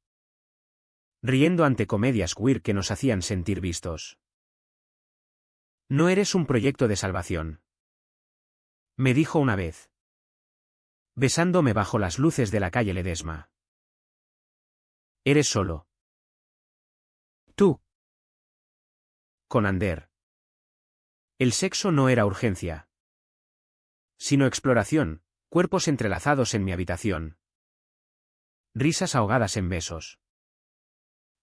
Riendo ante comedias queer que nos hacían sentir vistos. No eres un proyecto de salvación. Me dijo una vez. Besándome bajo las luces de la calle Ledesma. Eres solo. Tú. Con Ander. El sexo no era urgencia. Sino exploración, cuerpos entrelazados en mi habitación. Risas ahogadas en besos.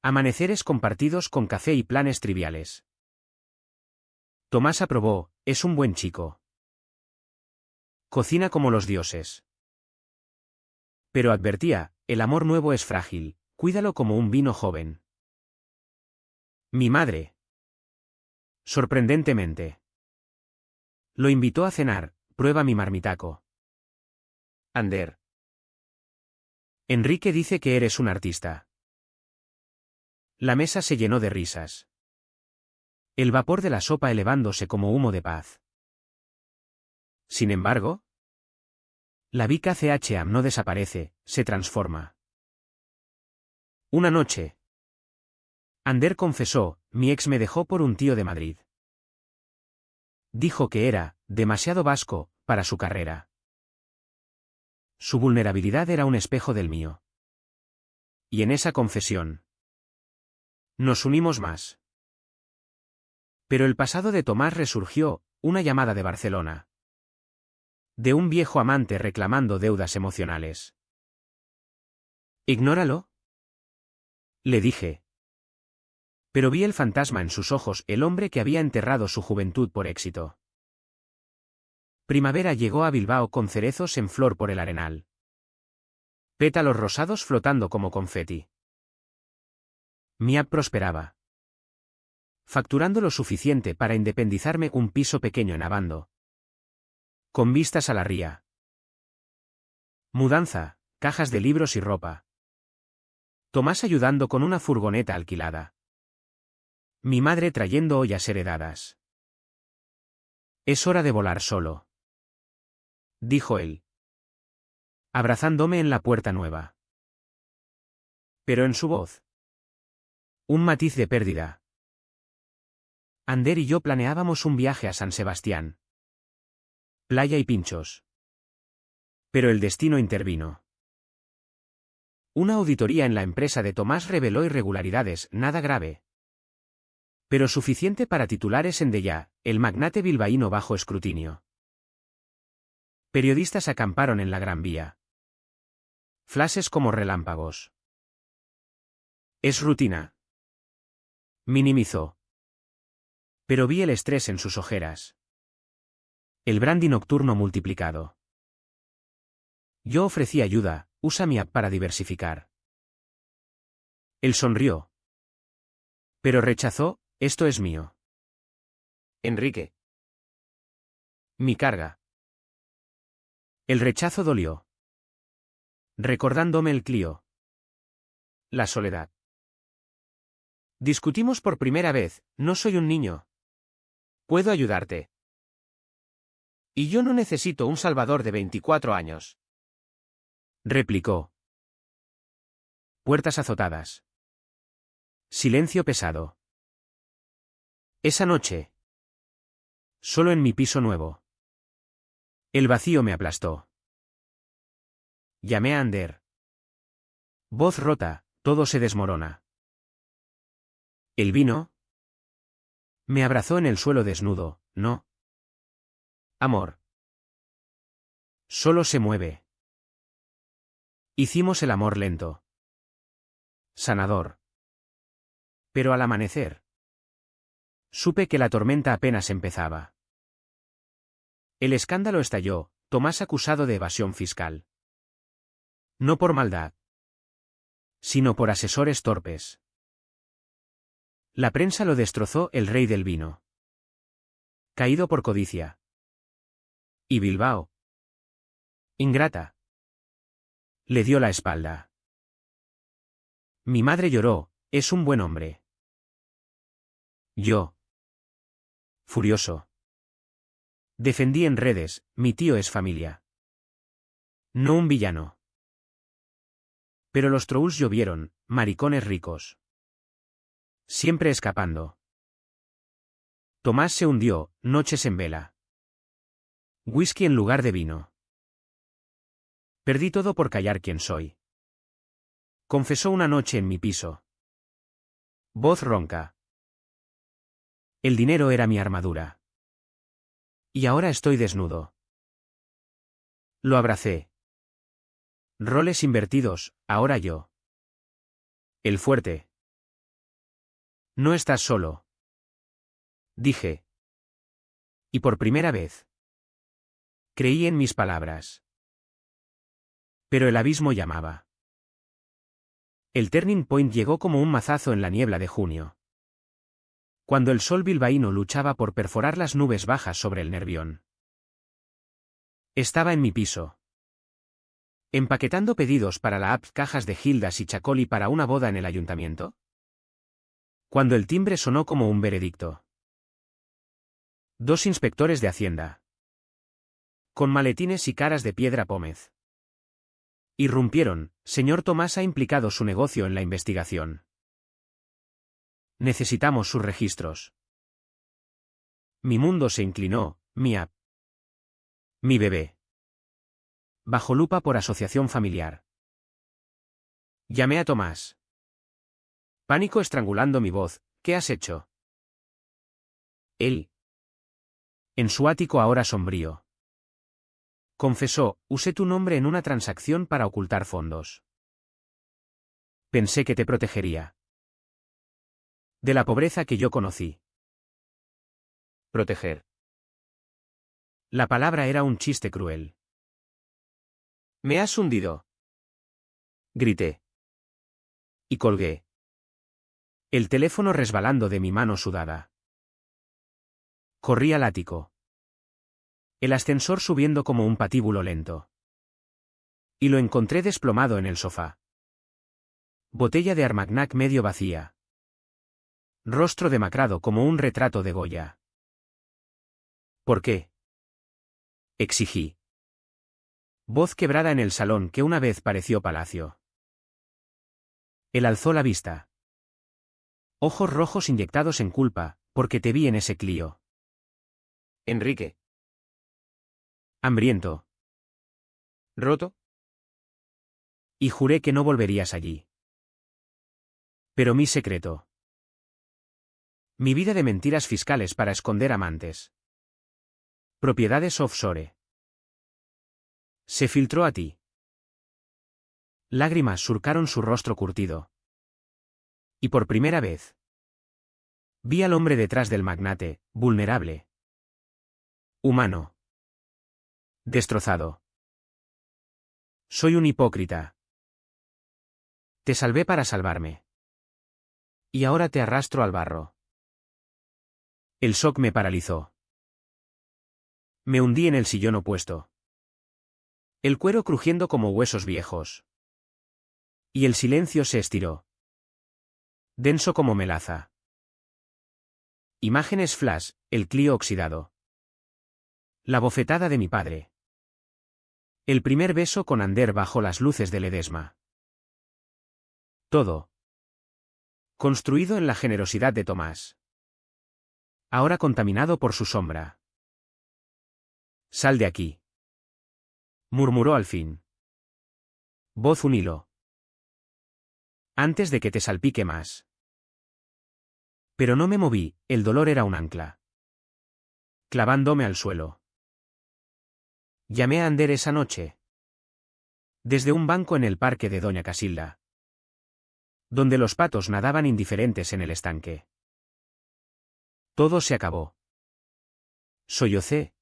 Amaneceres compartidos con café y planes triviales. Tomás aprobó, es un buen chico. Cocina como los dioses. Pero advertía, el amor nuevo es frágil, cuídalo como un vino joven. Mi madre. Sorprendentemente. Lo invitó a cenar, prueba mi marmitaco. Ander. Enrique dice que eres un artista. La mesa se llenó de risas. El vapor de la sopa elevándose como humo de paz. Sin embargo, la Vica CHAM no desaparece, se transforma. Una noche. Ander confesó, mi ex me dejó por un tío de Madrid. Dijo que era, demasiado vasco, para su carrera. Su vulnerabilidad era un espejo del mío. Y en esa confesión nos unimos más. Pero el pasado de Tomás resurgió, una llamada de Barcelona. De un viejo amante reclamando deudas emocionales. Ignóralo. Le dije. Pero vi el fantasma en sus ojos, el hombre que había enterrado su juventud por éxito. Primavera llegó a Bilbao con cerezos en flor por el arenal. Pétalos rosados flotando como confeti. Miap prosperaba. Facturando lo suficiente para independizarme un piso pequeño en Abando. Con vistas a la ría. Mudanza, cajas de libros y ropa. Tomás ayudando con una furgoneta alquilada. Mi madre trayendo ollas heredadas. Es hora de volar solo. Dijo él. Abrazándome en la puerta nueva. Pero en su voz. Un matiz de pérdida. Ander y yo planeábamos un viaje a San Sebastián. Playa y pinchos. Pero el destino intervino. Una auditoría en la empresa de Tomás reveló irregularidades, nada grave. Pero suficiente para titulares en Deya, el magnate bilbaíno bajo escrutinio. Periodistas acamparon en la Gran Vía. Flashes como relámpagos. Es rutina. Minimizó. Pero vi el estrés en sus ojeras. El brandy nocturno multiplicado. Yo ofrecí ayuda, usa mi app para diversificar. Él sonrió. Pero rechazó, esto es mío. Enrique. Mi carga. El rechazo dolió. Recordándome el Clio. La soledad. Discutimos por primera vez, no soy un niño. Puedo ayudarte. Y yo no necesito un salvador de 24 años. Replicó. Puertas azotadas. Silencio pesado. Esa noche. Solo en mi piso nuevo. El vacío me aplastó. Llamé a Ander. Voz rota, todo se desmorona. ¿El vino? Me abrazó en el suelo desnudo, no. Amor. Solo se mueve. Hicimos el amor lento. Sanador. Pero al amanecer. Supe que la tormenta apenas empezaba. El escándalo estalló, Tomás acusado de evasión fiscal. No por maldad. Sino por asesores torpes. La prensa lo destrozó, el rey del vino. Caído por codicia. Y Bilbao. Ingrata. Le dio la espalda. Mi madre lloró, es un buen hombre. Yo. Furioso. Defendí en redes, mi tío es familia. No un villano. Pero los trolls llovieron, maricones ricos. Siempre escapando. Tomás se hundió, noches en vela. Whisky en lugar de vino. Perdí todo por callar quién soy. Confesó una noche en mi piso. Voz ronca. El dinero era mi armadura. Y ahora estoy desnudo. Lo abracé. Roles invertidos, ahora yo. El fuerte. No estás solo. Dije. Y por primera vez. Creí en mis palabras. Pero el abismo llamaba. El turning point llegó como un mazazo en la niebla de junio. Cuando el sol bilbaíno luchaba por perforar las nubes bajas sobre el Nervión. Estaba en mi piso. Empaquetando pedidos para la app, cajas de Gildas y Chacoli para una boda en el ayuntamiento. Cuando el timbre sonó como un veredicto. 2 inspectores de Hacienda. Con maletines y caras de piedra pómez. Irrumpieron. Señor Tomás ha implicado su negocio en la investigación. Necesitamos sus registros. Mi mundo se inclinó. Mi app. Mi bebé. Bajo lupa por asociación familiar. Llamé a Tomás. Pánico estrangulando mi voz. ¿Qué has hecho? Él. En su ático ahora sombrío. Confesó, usé tu nombre en una transacción para ocultar fondos. Pensé que te protegería. De la pobreza que yo conocí. Proteger. La palabra era un chiste cruel. Me has hundido. Grité. Y colgué. El teléfono resbalando de mi mano sudada. Corrí al ático. El ascensor subiendo como un patíbulo lento. Y lo encontré desplomado en el sofá. Botella de Armagnac medio vacía. Rostro demacrado como un retrato de Goya. ¿Por qué? Exigí. Voz quebrada en el salón que una vez pareció palacio. Él alzó la vista. Ojos rojos inyectados en culpa, porque te vi en ese Clio. Enrique. Hambriento. ¿Roto? Y juré que no volverías allí. Pero mi secreto. Mi vida de mentiras fiscales para esconder amantes. Propiedades offshore. Se filtró a ti. Lágrimas surcaron su rostro curtido. Y por primera vez. Vi al hombre detrás del magnate, vulnerable. Humano. Destrozado. Soy un hipócrita. Te salvé para salvarme. Y ahora te arrastro al barro. El shock me paralizó. Me hundí en el sillón opuesto. El cuero crujiendo como huesos viejos. Y el silencio se estiró. Denso como melaza. Imágenes flash, el Clio oxidado. La bofetada de mi padre. El primer beso con Ander bajo las luces de Ledesma. Todo. Construido en la generosidad de Tomás. Ahora contaminado por su sombra. Sal de aquí. Murmuró al fin. Voz un hilo. Antes de que te salpique más. Pero no me moví, el dolor era un ancla. Clavándome al suelo. Llamé a Ander esa noche. Desde un banco en el parque de Doña Casilda. Donde los patos nadaban indiferentes en el estanque. Todo se acabó. Sollocé.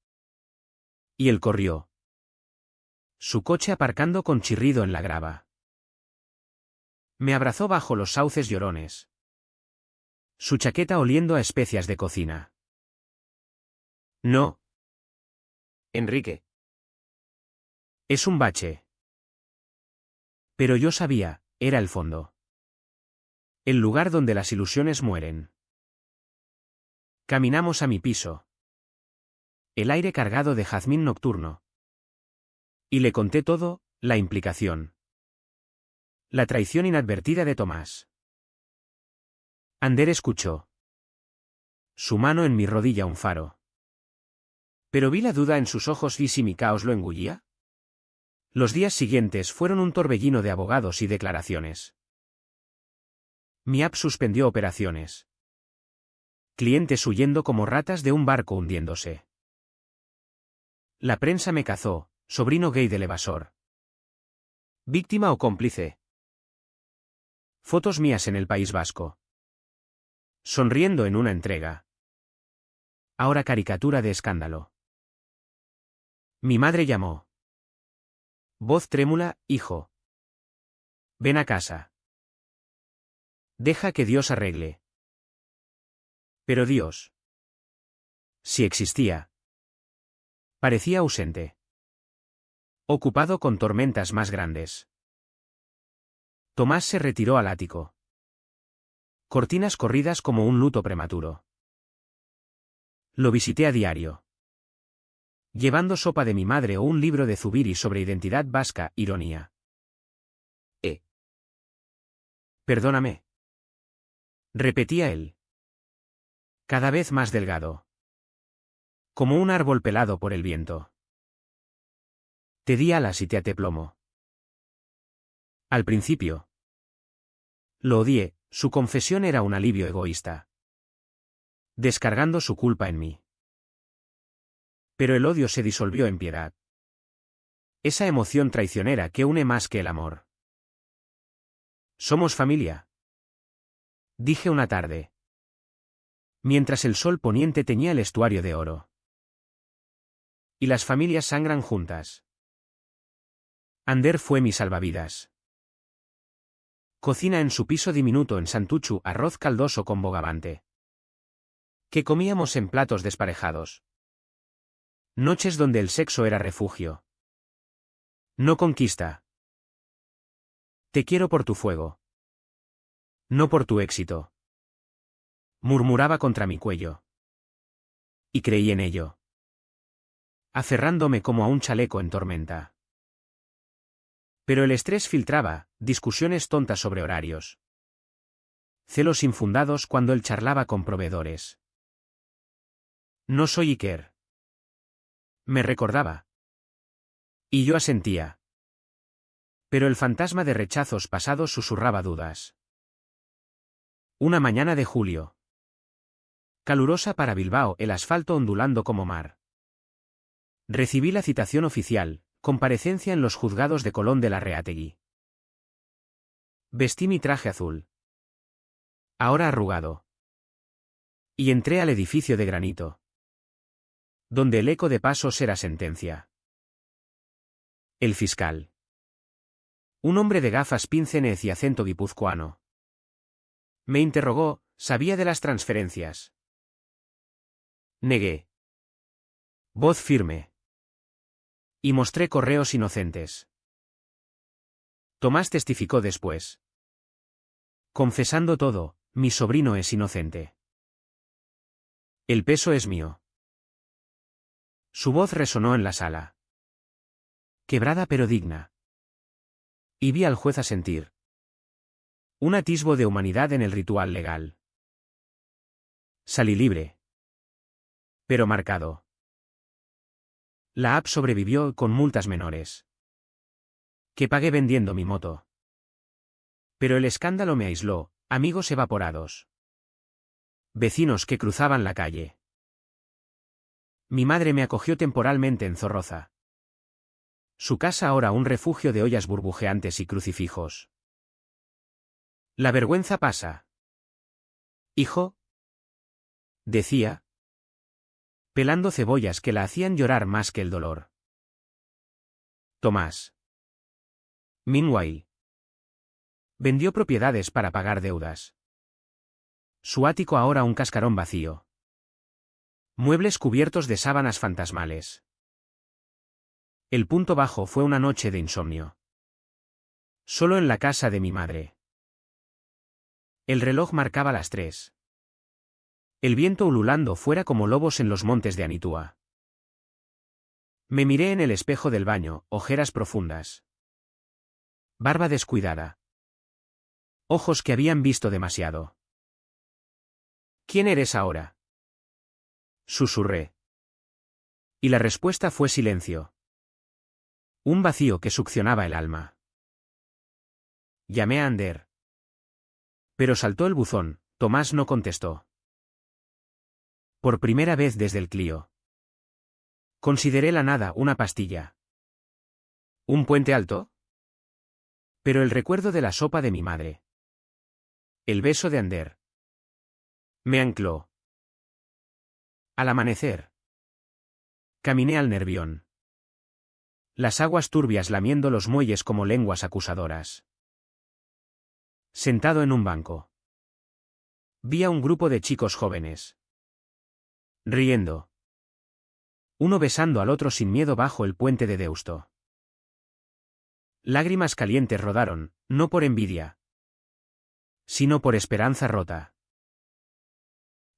Y él corrió. Su coche aparcando con chirrido en la grava. Me abrazó bajo los sauces llorones. Su chaqueta oliendo a especias de cocina. No. Enrique. Es un bache. Pero yo sabía, era el fondo. El lugar donde las ilusiones mueren. Caminamos a mi piso. El aire cargado de jazmín nocturno. Y le conté todo, la implicación. La traición inadvertida de Tomás. Ander escuchó. Su mano en mi rodilla un faro. Pero vi la duda en sus ojos y si mi caos lo engullía. Los días siguientes fueron un torbellino de abogados y declaraciones. Mi app suspendió operaciones. Clientes huyendo como ratas de un barco hundiéndose. La prensa me cazó, sobrino gay del evasor. ¿Víctima o cómplice? Fotos mías en el País Vasco. Sonriendo en una entrega. Ahora caricatura de escándalo. Mi madre llamó. Voz trémula, hijo. Ven a casa. Deja que Dios arregle. Pero Dios. Si existía. Parecía ausente. Ocupado con tormentas más grandes. Tomás se retiró al ático. Cortinas corridas como un luto prematuro. Lo visité a diario. Llevando sopa de mi madre o un libro de Zubiri sobre identidad vasca, ironía. Perdóname. Repetía él. Cada vez más delgado. Como un árbol pelado por el viento. Te di alas y te até plomo. Al principio. Lo odié, su confesión era un alivio egoísta. Descargando su culpa en mí. Pero el odio se disolvió en piedad. Esa emoción traicionera que une más que el amor. Somos familia. Dije una tarde. Mientras el sol poniente teñía el estuario de oro. Y las familias sangran juntas. Ander fue mi salvavidas. Cocina en su piso diminuto en Santuchu arroz caldoso con bogavante. Que comíamos en platos desparejados. Noches donde el sexo era refugio. No conquista. Te quiero por tu fuego. No por tu éxito. Murmuraba contra mi cuello. Y creí en ello. Aferrándome como a un chaleco en tormenta. Pero el estrés filtraba, discusiones tontas sobre horarios. Celos infundados cuando él charlaba con proveedores. No soy Iker. Me recordaba. Y yo asentía. Pero el fantasma de rechazos pasados susurraba dudas. Una mañana de julio. Calurosa para Bilbao, el asfalto ondulando como mar. Recibí la citación oficial, comparecencia en los juzgados de Colón de la Reategui. Vestí mi traje azul. Ahora arrugado. Y entré al edificio de granito. Donde el eco de pasos era sentencia. El fiscal. Un hombre de gafas píncenes y acento guipuzcoano. Me interrogó, ¿sabía de las transferencias? Negué. Voz firme. Y mostré correos inocentes. Tomás testificó después. Confesando todo, mi sobrino es inocente. El peso es mío. Su voz resonó en la sala. Quebrada pero digna. Y vi al juez asentir. Un atisbo de humanidad en el ritual legal. Salí libre. Pero marcado. La app sobrevivió con multas menores. Que pagué vendiendo mi moto. Pero el escándalo me aisló, amigos evaporados. Vecinos que cruzaban la calle. Mi madre me acogió temporalmente en Zorroza. Su casa ahora un refugio de ollas burbujeantes y crucifijos. La vergüenza pasa. Hijo, decía, pelando cebollas que la hacían llorar más que el dolor. Tomás. Meanwhile. Vendió propiedades para pagar deudas. Su ático ahora un cascarón vacío. Muebles cubiertos de sábanas fantasmales. El punto bajo fue una noche de insomnio. Solo en la casa de mi madre. El reloj marcaba las 3. El viento ululando fuera como lobos en los montes de Anitúa. Me miré en el espejo del baño, ojeras profundas. Barba descuidada. Ojos que habían visto demasiado. ¿Quién eres ahora? Susurré. Y la respuesta fue silencio. Un vacío que succionaba el alma. Llamé a Ander. Pero saltó el buzón, Tomás no contestó. Por primera vez desde el Clio. Consideré la nada una pastilla. ¿Un puente alto? Pero el recuerdo de la sopa de mi madre. El beso de Ander. Me ancló. Al amanecer. Caminé al Nervión. Las aguas turbias lamiendo los muelles como lenguas acusadoras. Sentado en un banco. Vi a un grupo de chicos jóvenes. Riendo. Uno besando al otro sin miedo bajo el puente de Deusto. Lágrimas calientes rodaron, no por envidia, sino por esperanza rota.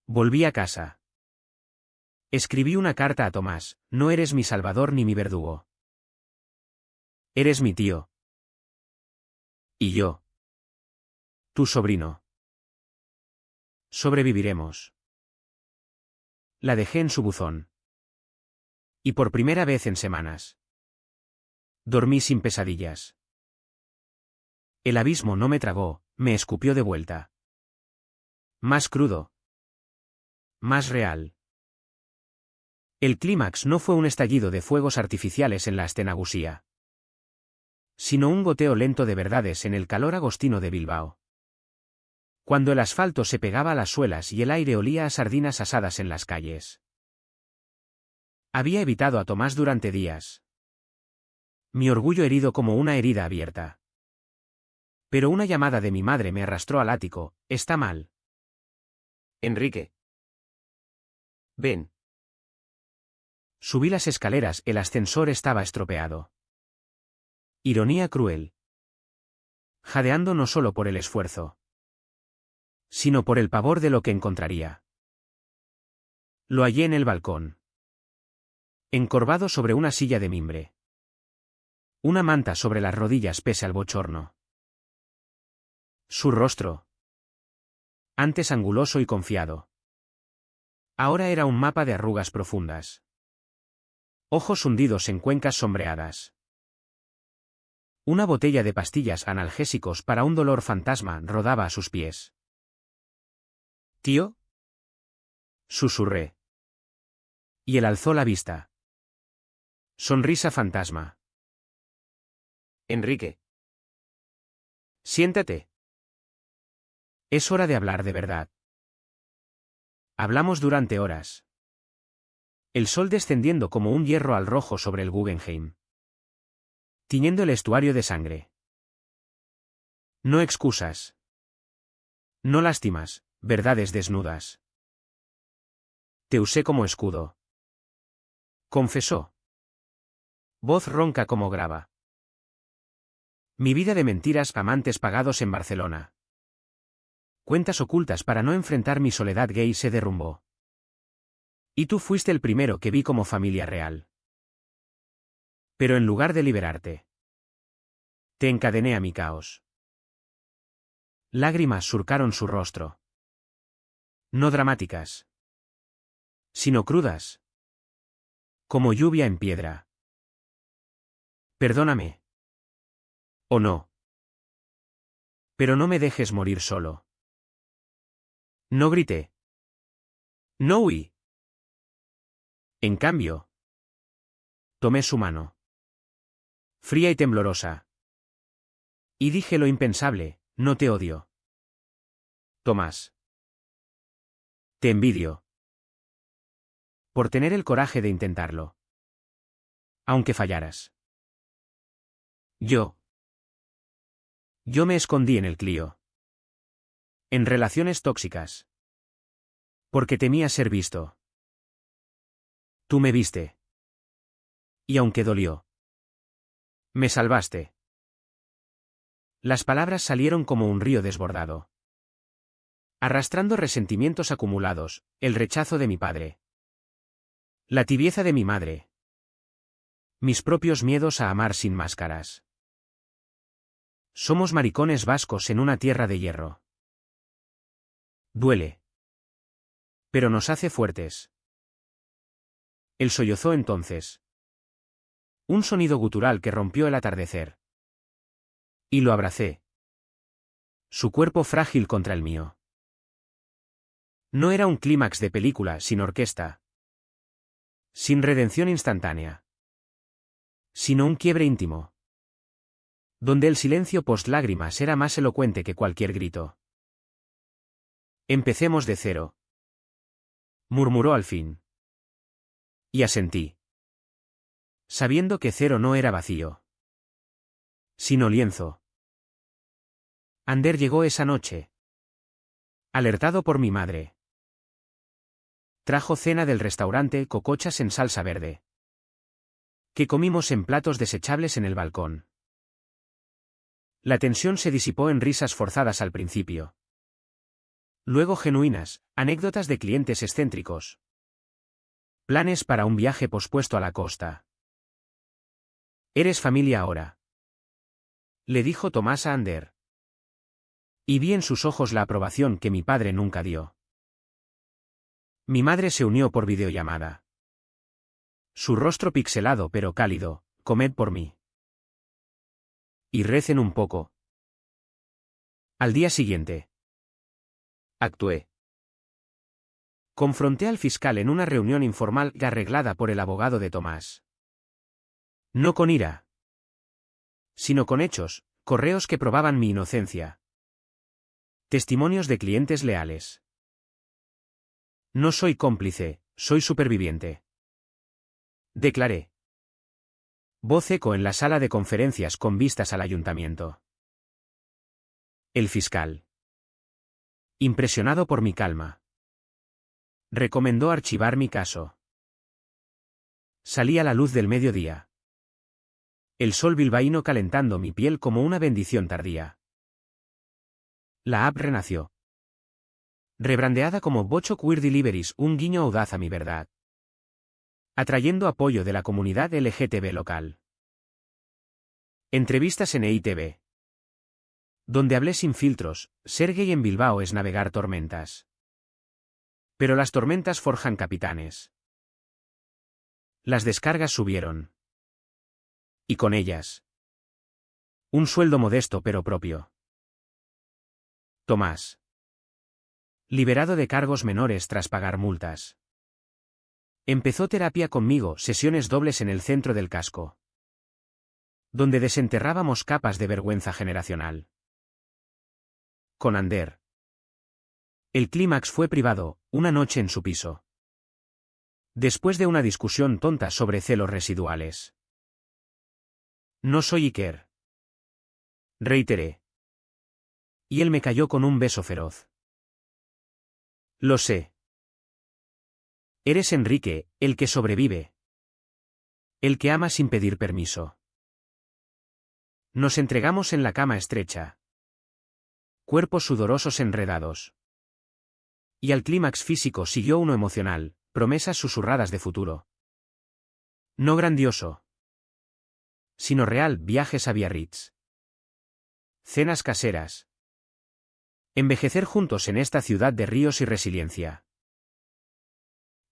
Volví a casa. Escribí una carta a Tomás: no eres mi salvador ni mi verdugo. Eres mi tío. Y yo. Tu sobrino. Sobreviviremos. La dejé en su buzón. Y por primera vez en semanas. Dormí sin pesadillas. El abismo no me tragó, me escupió de vuelta. Más crudo. Más real. El clímax no fue un estallido de fuegos artificiales en la Astenagusía, sino un goteo lento de verdades en el calor agostino de Bilbao. Cuando el asfalto se pegaba a las suelas y el aire olía a sardinas asadas en las calles. Había evitado a Tomás durante días. Mi orgullo herido como una herida abierta. Pero una llamada de mi madre me arrastró al ático: está mal. Enrique. Ven. Subí las escaleras, el ascensor estaba estropeado. Ironía cruel. Jadeando no solo por el esfuerzo, sino por el pavor de lo que encontraría. Lo hallé en el balcón. Encorvado sobre una silla de mimbre. Una manta sobre las rodillas pese al bochorno. Su rostro. Antes anguloso y confiado. Ahora era un mapa de arrugas profundas. Ojos hundidos en cuencas sombreadas. Una botella de pastillas analgésicos para un dolor fantasma rodaba a sus pies. ¿Tío? Susurré. Y él alzó la vista. Sonrisa fantasma. Enrique. Siéntate. Es hora de hablar de verdad. Hablamos durante horas. El sol descendiendo como un hierro al rojo sobre el Guggenheim. Tiñendo el estuario de sangre. No excusas. No lástimas, verdades desnudas. Te usé como escudo. Confesó. Voz ronca como grava. Mi vida de mentiras, amantes pagados en Barcelona. Cuentas ocultas para no enfrentar mi soledad gay se derrumbó. Y tú fuiste el primero que vi como familia real. Pero en lugar de liberarte, te encadené a mi caos. Lágrimas surcaron su rostro. No dramáticas, sino crudas. Como lluvia en piedra. Perdóname. ¿O no? Pero no me dejes morir solo. No grité. No huí. En cambio, tomé su mano. Fría y temblorosa. Y dije lo impensable: no te odio. Tomás. Te envidio. Por tener el coraje de intentarlo. Aunque fallaras. Yo me escondí en el Clio. En relaciones tóxicas. Porque temía ser visto. Tú me viste. Y aunque dolió, me salvaste. Las palabras salieron como un río desbordado. Arrastrando resentimientos acumulados, el rechazo de mi padre. La tibieza de mi madre. Mis propios miedos a amar sin máscaras. Somos maricones vascos en una tierra de hierro. Duele. Pero nos hace fuertes. Él sollozó entonces. Un sonido gutural que rompió el atardecer. Y lo abracé. Su cuerpo frágil contra el mío. No era un clímax de película sin orquesta. Sin redención instantánea. Sino un quiebre íntimo. donde el silencio post lágrimas era más elocuente que cualquier grito. Empecemos de cero, murmuró al fin. Y asentí, sabiendo que cero no era vacío, sino lienzo. Ander llegó esa noche, alertado por mi madre. Trajo cena del restaurante Cocochas en salsa verde, que comimos en platos desechables en el balcón. La tensión se disipó en risas forzadas al principio. Luego genuinas, anécdotas de clientes excéntricos. Planes para un viaje pospuesto a la costa. Eres familia ahora, le dijo Tomás a Ander. Y vi en sus ojos la aprobación que mi padre nunca dio. Mi madre se unió por videollamada. Su rostro pixelado pero cálido, comed por mí. Y recen un poco. Al día siguiente, Actué. confronté al fiscal en una reunión informal arreglada por el abogado de Tomás. No con ira, sino con hechos, correos que probaban mi inocencia. Testimonios de clientes leales. No soy cómplice, soy superviviente, declaré. Voz eco en la sala de conferencias con vistas al ayuntamiento. El fiscal, impresionado por mi calma, recomendó archivar mi caso. Salí a la luz del mediodía. El sol bilbaíno calentando mi piel como una bendición tardía. La app renació. Rebrandeada como Bocho Queer Deliveries, un guiño audaz a mi verdad. Atrayendo apoyo de la comunidad LGTB local. Entrevistas en EITV. Donde hablé sin filtros, ser gay en Bilbao es navegar tormentas. Pero las tormentas forjan capitanes. Las descargas subieron. Y con ellas, un sueldo modesto pero propio. Tomás. Liberado de cargos menores tras pagar multas. Empezó terapia conmigo, sesiones dobles en el centro del casco, donde desenterrábamos capas de vergüenza generacional. Con Ander. El clímax fue privado, una noche en su piso. Después de una discusión tonta sobre celos residuales. No soy Iker, reiteré. Y él me cayó con un beso feroz. Lo sé. Eres Enrique, el que sobrevive. El que ama sin pedir permiso. Nos entregamos en la cama estrecha. Cuerpos sudorosos enredados. Y al clímax físico siguió uno emocional, promesas susurradas de futuro. No grandioso, sino real, viajes a Biarritz. Cenas caseras. Envejecer juntos en esta ciudad de ríos y resiliencia.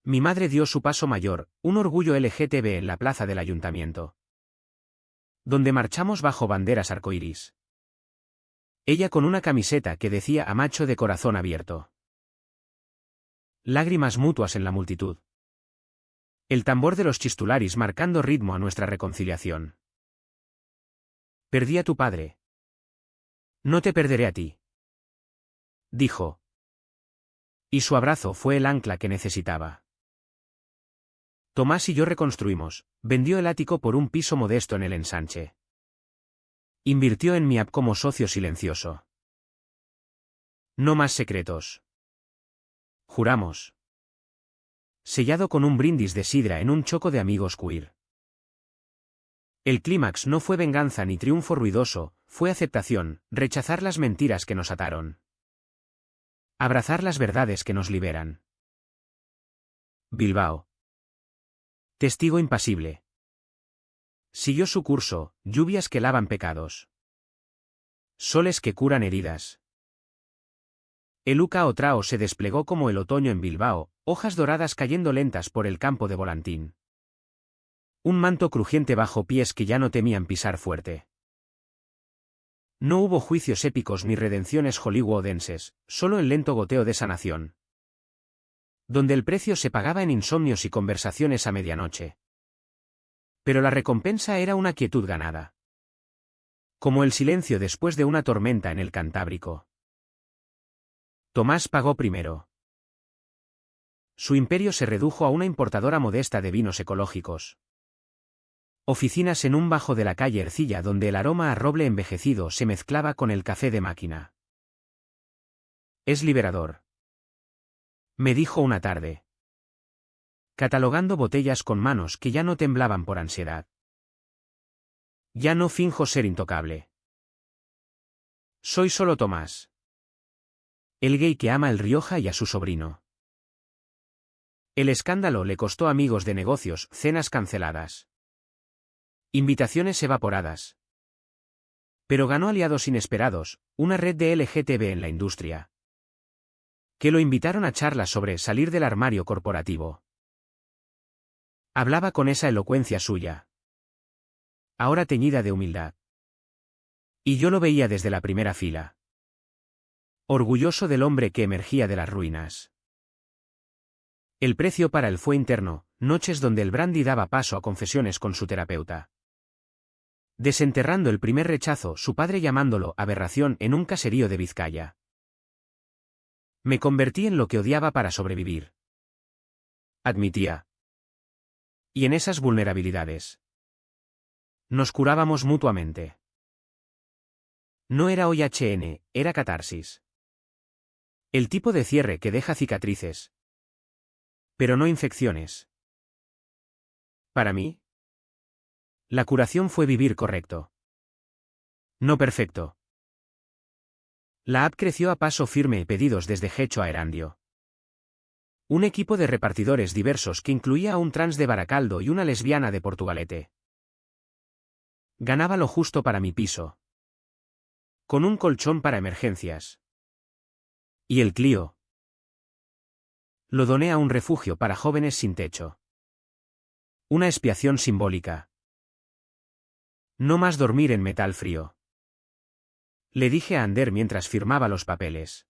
Mi madre dio su paso mayor, un orgullo LGTB en la plaza del ayuntamiento, donde marchamos bajo banderas arcoíris. Ella con una camiseta que decía a macho de corazón abierto. Lágrimas mutuas en la multitud. El tambor de los chistularis marcando ritmo a nuestra reconciliación. Perdí a tu padre. No te perderé a ti, dijo. Y su abrazo fue el ancla que necesitaba. Tomás y yo reconstruimos, vendió el ático por un piso modesto en el ensanche. Invirtió en mi app como socio silencioso. No más secretos. Juramos. Sellado con un brindis de sidra en un choco de amigos queer. El clímax no fue venganza ni triunfo ruidoso, fue aceptación, rechazar las mentiras que nos ataron. Abrazar las verdades que nos liberan. Bilbao. Testigo impasible. Siguió su curso, lluvias que lavan pecados. Soles que curan heridas. El Uca Otrao se desplegó como el otoño en Bilbao, hojas doradas cayendo lentas por el campo de Volantín. Un manto crujiente bajo pies que ya no temían pisar fuerte. No hubo juicios épicos ni redenciones hollywoodenses, solo el lento goteo de sanación. Donde el precio se pagaba en insomnios y conversaciones a medianoche. Pero la recompensa era una quietud ganada. Como el silencio después de una tormenta en el Cantábrico. Tomás pagó primero. Su imperio se redujo a una importadora modesta de vinos ecológicos. Oficinas en un bajo de la calle Ercilla donde el aroma a roble envejecido se mezclaba con el café de máquina. Es liberador. Me dijo una tarde. Catalogando botellas con manos que ya no temblaban por ansiedad. Ya no finjo ser intocable. Soy solo Tomás. El gay que ama el Rioja y a su sobrino. El escándalo le costó amigos de negocios, cenas canceladas. Invitaciones evaporadas. Pero ganó aliados inesperados, una red de LGTB en la industria. Que lo invitaron a charlas sobre salir del armario corporativo. Hablaba con esa elocuencia suya. Ahora teñida de humildad. Y yo lo veía desde la primera fila. Orgulloso del hombre que emergía de las ruinas. El precio para él fue interno, noches donde el brandy daba paso a confesiones con su terapeuta. Desenterrando el primer rechazo, su padre llamándolo aberración en un caserío de Vizcaya. Me convertí en lo que odiaba para sobrevivir. Admitía. Y en esas vulnerabilidades. Nos curábamos mutuamente. No era OIHN, era catarsis. El tipo de cierre que deja cicatrices. Pero no infecciones. Para mí, la curación fue vivir correcto. No perfecto. La app creció a paso firme y pedidos desde Gecho a Erandio. Un equipo de repartidores diversos que incluía a un trans de Baracaldo y una lesbiana de Portugalete. Ganaba lo justo para mi piso. Con un colchón para emergencias. ¿Y el Clio? Lo doné a un refugio para jóvenes sin techo. Una expiación simbólica. No más dormir en metal frío. Le dije a Ander mientras firmaba los papeles.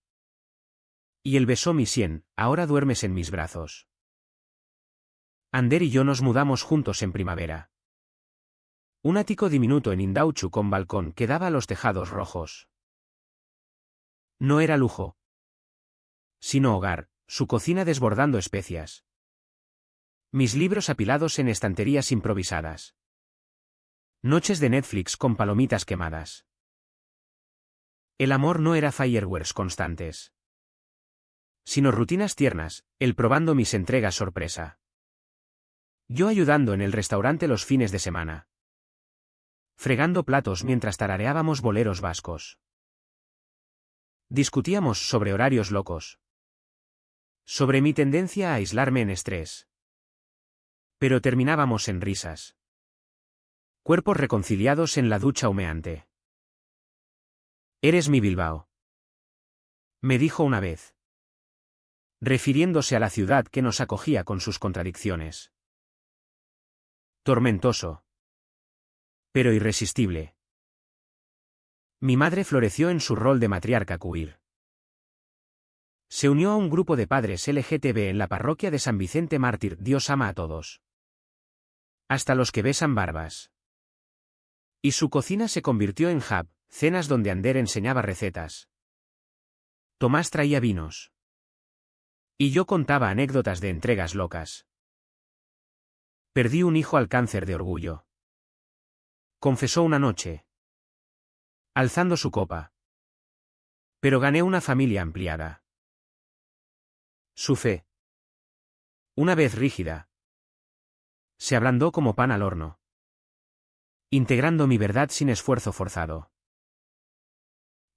Y él besó mi sien, ahora duermes en mis brazos. Ander y yo nos mudamos juntos en primavera. Un ático diminuto en Indauchu con balcón que daba a los tejados rojos. No era lujo. Sino hogar, su cocina desbordando especias. Mis libros apilados en estanterías improvisadas. Noches de Netflix con palomitas quemadas. El amor no era fireworks constantes. Sino rutinas tiernas, él probando mis entregas sorpresa. Yo ayudando en el restaurante los fines de semana. Fregando platos mientras tarareábamos boleros vascos. Discutíamos sobre horarios locos. Sobre mi tendencia a aislarme en estrés. Pero terminábamos en risas. Cuerpos reconciliados en la ducha humeante. Eres mi Bilbao. Me dijo una vez. Refiriéndose a la ciudad que nos acogía con sus contradicciones. Tormentoso. Pero irresistible. Mi madre floreció en su rol de matriarca queer. Se unió a un grupo de padres LGTB en la parroquia de San Vicente Mártir. Dios ama a todos. Hasta los que besan barbas. Y su cocina se convirtió en hub, cenas donde Ander enseñaba recetas. Tomás traía vinos. Y yo contaba anécdotas de entregas locas. Perdí un hijo al cáncer de orgullo. Confesó una noche. Alzando su copa. Pero gané una familia ampliada. Su fe. Una vez rígida. Se ablandó como pan al horno. Integrando mi verdad sin esfuerzo forzado.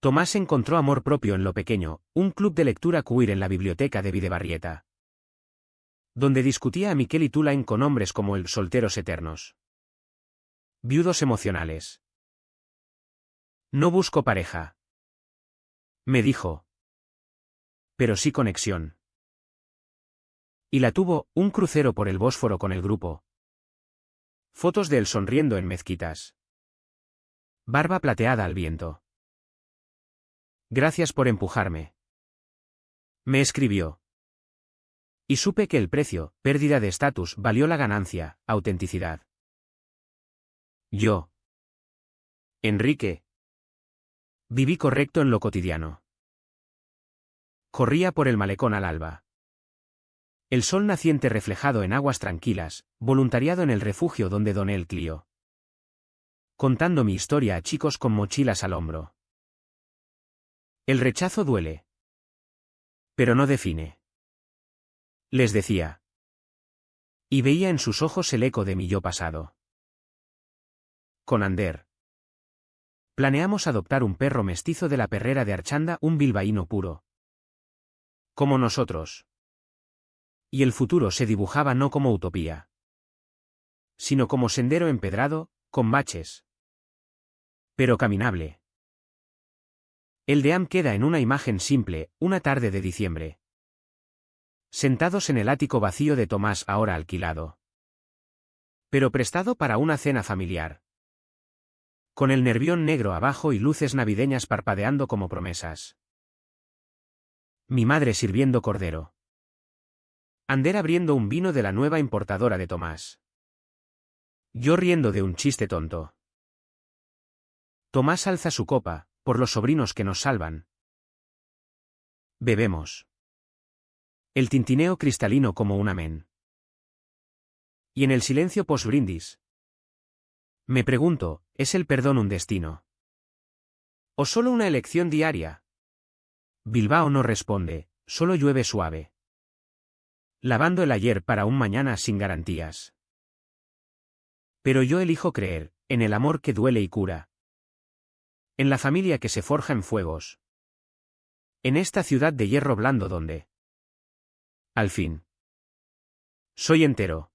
Tomás encontró amor propio en lo pequeño, un club de lectura queer en la biblioteca de Videbarrieta. Donde discutía a Miquel y Tulain con hombres como el solteros eternos. Viudos emocionales. No busco pareja. Me dijo. Pero sí conexión. Y la tuvo, un crucero por el Bósforo con el grupo. Fotos de él sonriendo en mezquitas. Barba plateada al viento. Gracias por empujarme. Me escribió. Y supe que el precio, pérdida de estatus, valió la ganancia, autenticidad. Yo. Enrique, Viví correcto en lo cotidiano. Corría por el malecón al alba. El sol naciente reflejado en aguas tranquilas, voluntariado en el refugio donde doné el Clio. Contando mi historia a chicos con mochilas al hombro. El rechazo duele. Pero no define. Les decía. Y veía en sus ojos el eco de mi yo pasado. Con Ander. Planeamos adoptar un perro mestizo de la perrera de Archanda, un bilbaíno puro. Como nosotros. Y el futuro se dibujaba no como utopía, sino como sendero empedrado, con baches. Pero caminable. El de Am queda en una imagen simple, una tarde de diciembre. Sentados en el ático vacío de Tomás, ahora alquilado. Pero prestado para una cena familiar. Con el nervión negro abajo y luces navideñas parpadeando como promesas. Mi madre sirviendo cordero. Ander abriendo un vino de la nueva importadora de Tomás. Yo riendo de un chiste tonto. Tomás alza su copa, por los sobrinos que nos salvan. Bebemos. El tintineo cristalino como un amén. Y en el silencio post-brindis. Me pregunto, ¿es el perdón un destino? ¿O solo una elección diaria? Bilbao no responde, solo llueve suave. Lavando el ayer para un mañana sin garantías. Pero yo elijo creer, en el amor que duele y cura. En la familia que se forja en fuegos. En esta ciudad de hierro blando donde. Al fin. Soy entero.